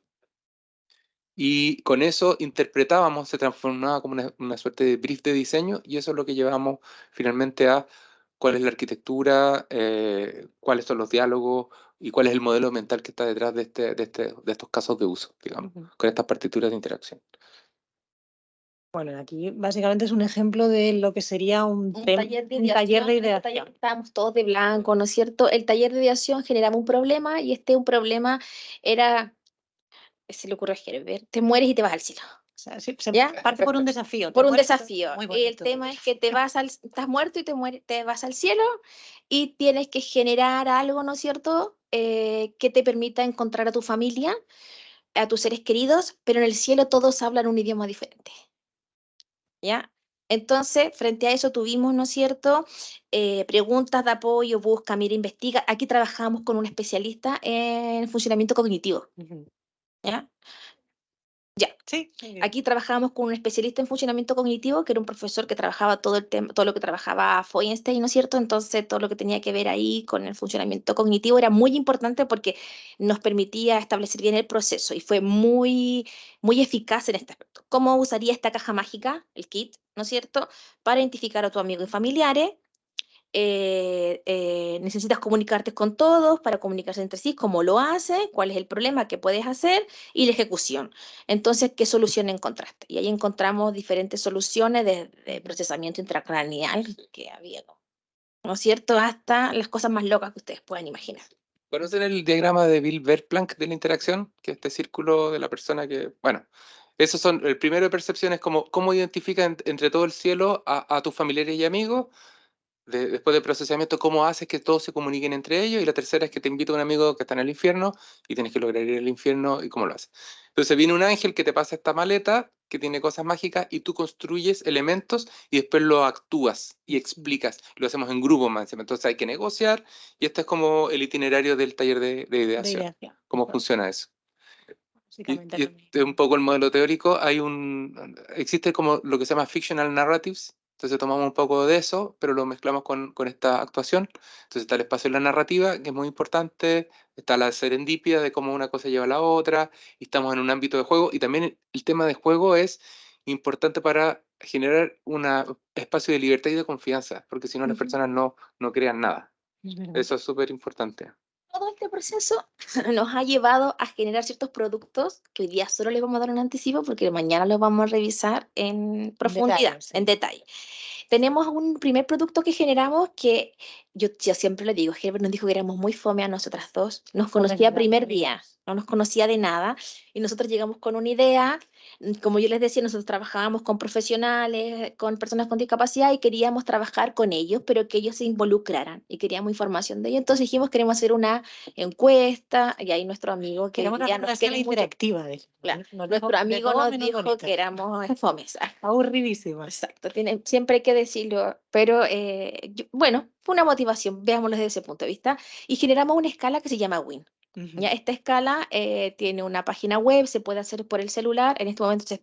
Y con eso interpretábamos, se transformaba como una suerte de brief de diseño, y eso es lo que llevamos finalmente a cuál es la arquitectura, cuáles son los diálogos y cuál es el modelo mental que está detrás de estos casos de uso, digamos, con estas partituras de interacción. Bueno, aquí básicamente es un ejemplo de lo que sería un taller de En este ideación. taller estábamos todos de blanco, ¿no es cierto? El taller de ideación generaba un problema y un problema era, se le ocurre a Herbert, te mueres y te vas al cielo. O sea, sí, se ¿Ya? parte por un desafío. Por te un mueres, desafío. muy El bonito. tema es que estás muerto y te vas al cielo y tienes que generar algo, ¿no es cierto? Que te permita encontrar a tu familia, a tus seres queridos, pero en el cielo todos hablan un idioma diferente. ¿Ya? Entonces, frente a eso tuvimos, ¿no es cierto? Preguntas de apoyo, busca, mira, investiga. Aquí trabajamos con un especialista en funcionamiento cognitivo. ¿Ya? Ya. Sí. Aquí trabajábamos con un especialista en funcionamiento cognitivo, que era un profesor que trabajaba todo lo que trabajaba Feuerstein, ¿no es cierto? Entonces, todo lo que tenía que ver ahí con el funcionamiento cognitivo era muy importante porque nos permitía establecer bien el proceso y fue muy, muy eficaz en este aspecto. ¿Cómo usaría esta caja mágica, el kit, ¿no es cierto? Para identificar a tu amigo y familiares. Necesitas comunicarte con todos para comunicarse entre sí, cómo lo hace, cuál es el problema que puedes hacer y la ejecución. Entonces, ¿qué solución encontraste? Y ahí encontramos diferentes soluciones de procesamiento intracraneal que había, ¿no es cierto? Hasta las cosas más locas que ustedes puedan imaginar. ¿Conocen el diagrama de Bill Verplanck de la interacción? Que es este círculo de la persona que, bueno, esos son, el primero de percepción es cómo identifica entre todo el cielo a tus familiares y amigos. Después del procesamiento, cómo haces que todos se comuniquen entre ellos, y la tercera es que te invita un amigo que está en el infierno y tienes que lograr ir al infierno, y cómo lo haces. Entonces viene un ángel que te pasa esta maleta que tiene cosas mágicas y tú construyes elementos y después lo actúas y explicas. Lo hacemos en grupo más encima. Entonces hay que negociar, y este es como el itinerario del taller de ideación. ¿Cómo funciona eso? Y este es un poco el modelo teórico. Existe como lo que se llama fictional narratives. Entonces tomamos un poco de eso, pero lo mezclamos con esta actuación. Entonces está el espacio de la narrativa, que es muy importante. Está la serendipia de cómo una cosa lleva a la otra. Y estamos en un ámbito de juego. Y también el tema de juego es importante para generar un espacio de libertad y de confianza, porque si no las personas no crean nada. Eso es súper importante. Todo este proceso nos ha llevado a generar ciertos productos que hoy día solo les vamos a dar un anticipo porque mañana los vamos a revisar en profundidad, en detalle. Tenemos un primer producto que generamos que yo siempre le digo, Herbert nos dijo que éramos muy fome a nosotras dos, nos conocía primer día, no nos conocía de nada, y nosotros llegamos con una idea. Como yo les decía, nosotros trabajábamos con profesionales, con personas con discapacidad y queríamos trabajar con ellos, pero que ellos se involucraran y queríamos información de ellos. Entonces dijimos, queremos hacer una encuesta, y ahí nuestro amigo que queremos ya una nos quiere interactiva. Claro, nuestro amigo nos dijo que éramos fomes. Aburridísimos. Exacto, siempre hay que decirlo, pero bueno, fue una motivación, veámoslo desde ese punto de vista, y generamos una escala que se llama WIN. Ujú. ¿Ya? Esta escala tiene una página web, se puede hacer por el celular. En este momento se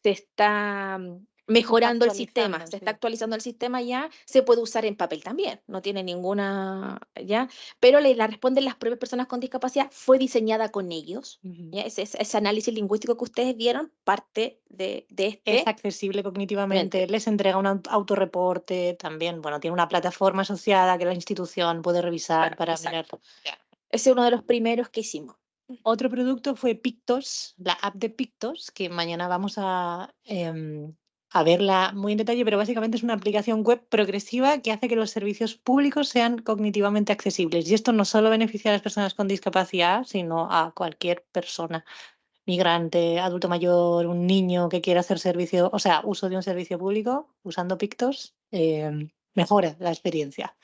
está mejorando el sistema, actualizando, se está sí. actualizando el sistema ya, se puede usar en papel también, no tiene ninguna, ¿ya? Pero la responden las propias personas con discapacidad, fue diseñada con ellos, Ujú. ¿ya? Ese análisis lingüístico que ustedes vieron, parte de Es este. accesible cognitivamente, les entrega un autorreporte también, bueno, tiene una plataforma asociada que la institución puede revisar Claro, para exacto. mirar. Ese es uno de los primeros que hicimos. Otro producto fue Pictos, la app de Pictos, que mañana vamos a verla muy en detalle, pero básicamente es una aplicación web progresiva que hace que los servicios públicos sean cognitivamente accesibles. Y esto no solo beneficia a las personas con discapacidad, sino a cualquier persona, migrante, adulto mayor, un niño que quiera hacer servicio, o sea, uso de un servicio público usando Pictos, mejora la experiencia.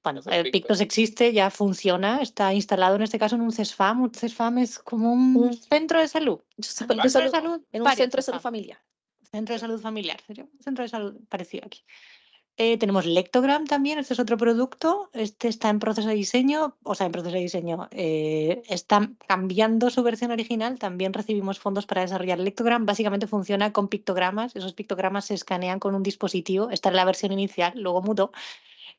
Bueno, Pictos existe, ya funciona, está instalado en este caso en un CESFAM. Un CESFAM es como un centro de salud. En un varios centro de salud CESFAM. familiar. Centro de salud familiar, sería un centro de salud parecido aquí. Tenemos Lectogram también, este es otro producto. Este está en proceso de diseño, o sea, en proceso de diseño. Está cambiando su versión original. También recibimos fondos para desarrollar Lectogram. Básicamente funciona con pictogramas. Esos pictogramas se escanean con un dispositivo. Esta es la versión inicial, luego mutó.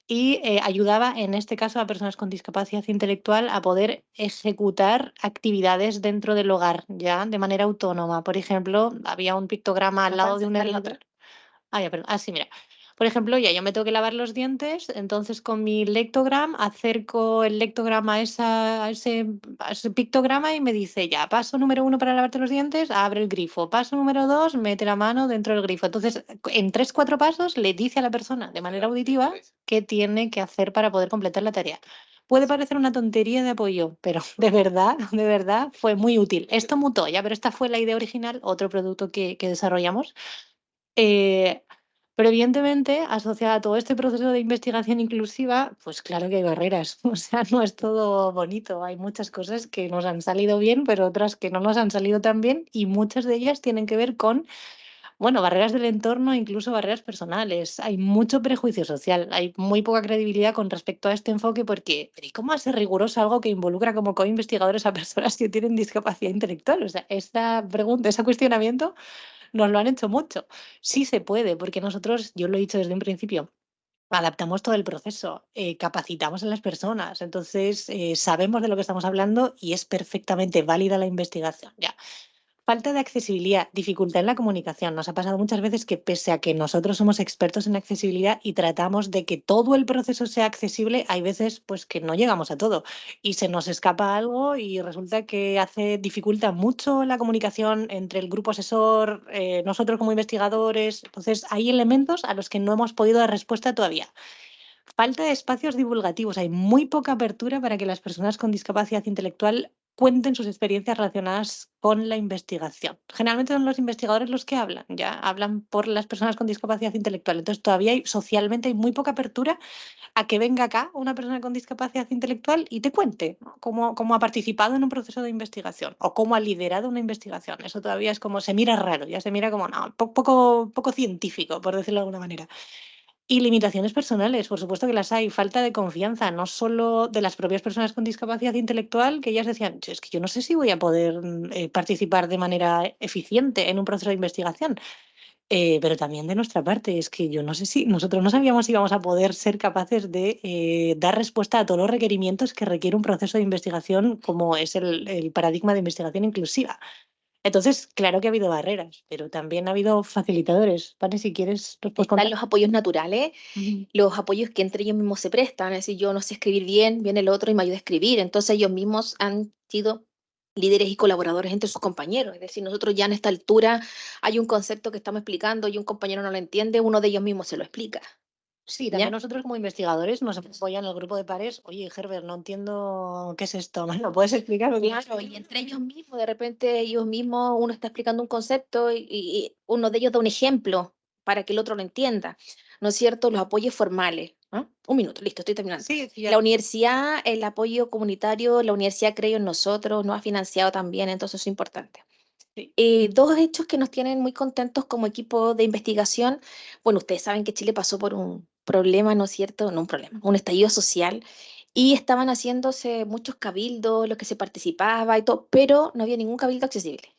Y ayudaba, en este caso, a personas con discapacidad intelectual a poder ejecutar actividades dentro del hogar, ya de manera autónoma. Por ejemplo, había un pictograma al lado de un hervidor. Ah, ya, perdón. Ah, sí, mira. Por ejemplo, ya yo me tengo que lavar los dientes, entonces con mi lectogram acerco el lectograma a ese pictograma y me dice ya, paso número 1 para lavarte los dientes, abre el grifo. Paso número 2, mete la mano dentro del grifo. Entonces, en 3, 4 pasos le dice a la persona de manera auditiva qué tiene que hacer para poder completar la tarea. Puede parecer una tontería de apoyo, pero de verdad fue muy útil. Esto mutó ya, pero esta fue la idea original, otro producto que desarrollamos. Eh, pero evidentemente, asociada a todo este proceso de investigación inclusiva, pues claro que hay barreras. O sea, no es todo bonito. Hay muchas cosas que nos han salido bien, pero otras que no nos han salido tan bien, y muchas de ellas tienen que ver con, bueno, barreras del entorno, incluso barreras personales. Hay mucho prejuicio social, hay muy poca credibilidad con respecto a este enfoque porque, ¿pero ¿y cómo hace riguroso algo que involucra como co-investigadores a personas que tienen discapacidad intelectual? O sea, esta pregunta, ese cuestionamiento nos lo han hecho mucho. Sí se puede, porque nosotros, yo lo he dicho desde un principio, adaptamos todo el proceso, capacitamos a las personas, entonces sabemos de lo que estamos hablando y es perfectamente válida la investigación. Ya. Falta de accesibilidad, dificultad en la comunicación. Nos ha pasado muchas veces que pese a que nosotros somos expertos en accesibilidad y tratamos de que todo el proceso sea accesible, hay veces pues que no llegamos a todo y se nos escapa algo y resulta que dificulta mucho la comunicación entre el grupo asesor, nosotros como investigadores. Entonces hay elementos a los que no hemos podido dar respuesta todavía. Falta de espacios divulgativos. Hay muy poca apertura para que las personas con discapacidad intelectual cuenten sus experiencias relacionadas con la investigación. Generalmente son los investigadores los que hablan, ya hablan por las personas con discapacidad intelectual. Entonces todavía socialmente hay muy poca apertura a que venga acá una persona con discapacidad intelectual y te cuente, ¿no? cómo ha participado en un proceso de investigación o cómo ha liderado una investigación. Eso todavía es como, se mira raro, ya se mira como, no, poco científico, por decirlo de alguna manera. Y limitaciones personales, por supuesto que las hay. Falta de confianza, no solo de las propias personas con discapacidad intelectual, que ellas decían, es que yo no sé si voy a poder participar de manera eficiente en un proceso de investigación, pero también de nuestra parte, es que yo no sé si nosotros no sabíamos si íbamos a poder ser capaces de dar respuesta a todos los requerimientos que requiere un proceso de investigación como es el paradigma de investigación inclusiva. Entonces, claro que ha habido barreras, pero también ha habido facilitadores. Vale, si quieres, nos puedes Están contar. los apoyos naturales, Ujú. los apoyos que entre ellos mismos se prestan. Es decir, yo no sé escribir bien, viene el otro y me ayuda a escribir. Entonces ellos mismos han sido líderes y colaboradores entre sus compañeros. Es decir, nosotros ya en esta altura hay un concepto que estamos explicando y un compañero no lo entiende, uno de ellos mismos se lo explica. Sí, también ¿Ya? nosotros como investigadores nos apoyan en el grupo de pares. Oye, Herbert, no entiendo qué es esto. ¿Me lo puedes explicar? Claro, y entre ellos mismos, de repente ellos mismos, uno está explicando un concepto y uno de ellos da un ejemplo para que el otro lo entienda, ¿no es cierto? Los apoyos formales. ¿Ah? Un minuto, listo, estoy terminando. Sí, sí, La universidad, el apoyo comunitario, la universidad creyó en nosotros, nos ha financiado también, entonces es importante. sí. Dos hechos que nos tienen muy contentos como equipo de investigación. Bueno, ustedes saben que Chile pasó por un problema, ¿no es cierto? No un problema, un estallido social y estaban haciéndose muchos cabildos, los que se participaba y todo, pero no había ningún cabildo accesible.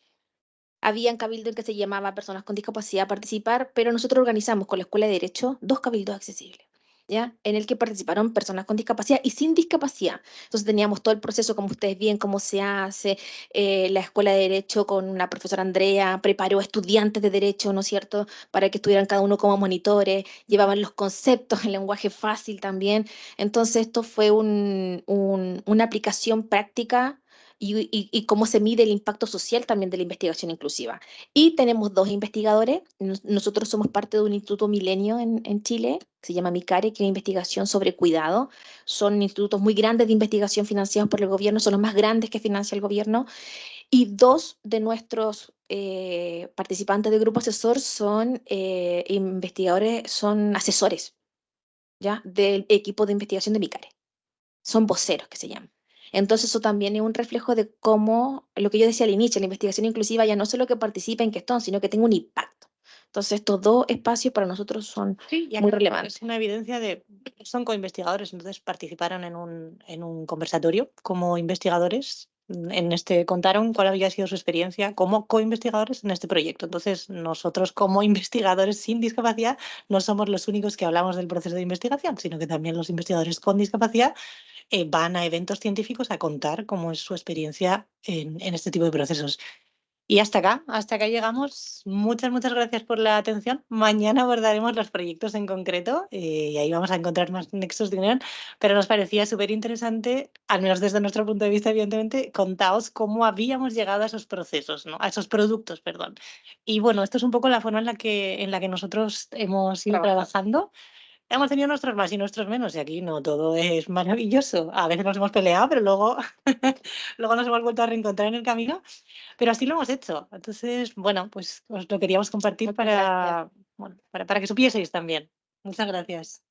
Habían cabildos en que se llamaba a personas con discapacidad a participar, pero nosotros organizamos con la Escuela de Derecho 2 cabildos accesibles, ¿ya? En el que participaron personas con discapacidad y sin discapacidad. Entonces teníamos todo el proceso, como ustedes ven, cómo se hace. La Escuela de Derecho con la profesora Andrea preparó estudiantes de Derecho, ¿no es cierto?, para que estuvieran cada uno como monitores, llevaban los conceptos en lenguaje fácil también. Entonces esto fue una aplicación práctica y cómo se mide el impacto social también de la investigación inclusiva. Y tenemos 2 investigadores. Nosotros somos parte de un instituto Milenio en Chile, que se llama MICARE, que es investigación sobre cuidado. Son institutos muy grandes de investigación financiados por el gobierno, son los más grandes que financia el gobierno. Y 2 de nuestros participantes del grupo asesor son investigadores, son asesores, ¿ya?, del equipo de investigación de MICARE. Son voceros que se llaman. Entonces eso también es un reflejo de cómo, lo que yo decía al inicio, la investigación inclusiva ya no solo que participe en Questón, sino que tenga un impacto. Entonces estos 2 espacios para nosotros son Sí, ya muy que relevantes. es una evidencia de, son coinvestigadores, entonces participaron en un conversatorio como investigadores. En este contaron cuál había sido su experiencia como coinvestigadores en este proyecto. Entonces, nosotros como investigadores sin discapacidad no somos los únicos que hablamos del proceso de investigación, sino que también los investigadores con discapacidad van a eventos científicos a contar cómo es su experiencia en este tipo de procesos. Y hasta acá llegamos. Muchas gracias por la atención. Mañana abordaremos los proyectos en concreto y ahí vamos a encontrar más nexos de unión, pero nos parecía súper interesante, al menos desde nuestro punto de vista, evidentemente, contaos cómo habíamos llegado a esos procesos, ¿no? A esos productos, perdón. Y bueno, esto es un poco la forma en la que nosotros hemos ido trabajando. Hemos tenido nuestros más y nuestros menos, y aquí no todo es maravilloso. A veces nos hemos peleado, pero luego, luego nos hemos vuelto a reencontrar en el camino. Pero así lo hemos hecho. Entonces, bueno, pues os lo queríamos compartir Muchas gracias. para, bueno, para que supieseis también. Muchas gracias.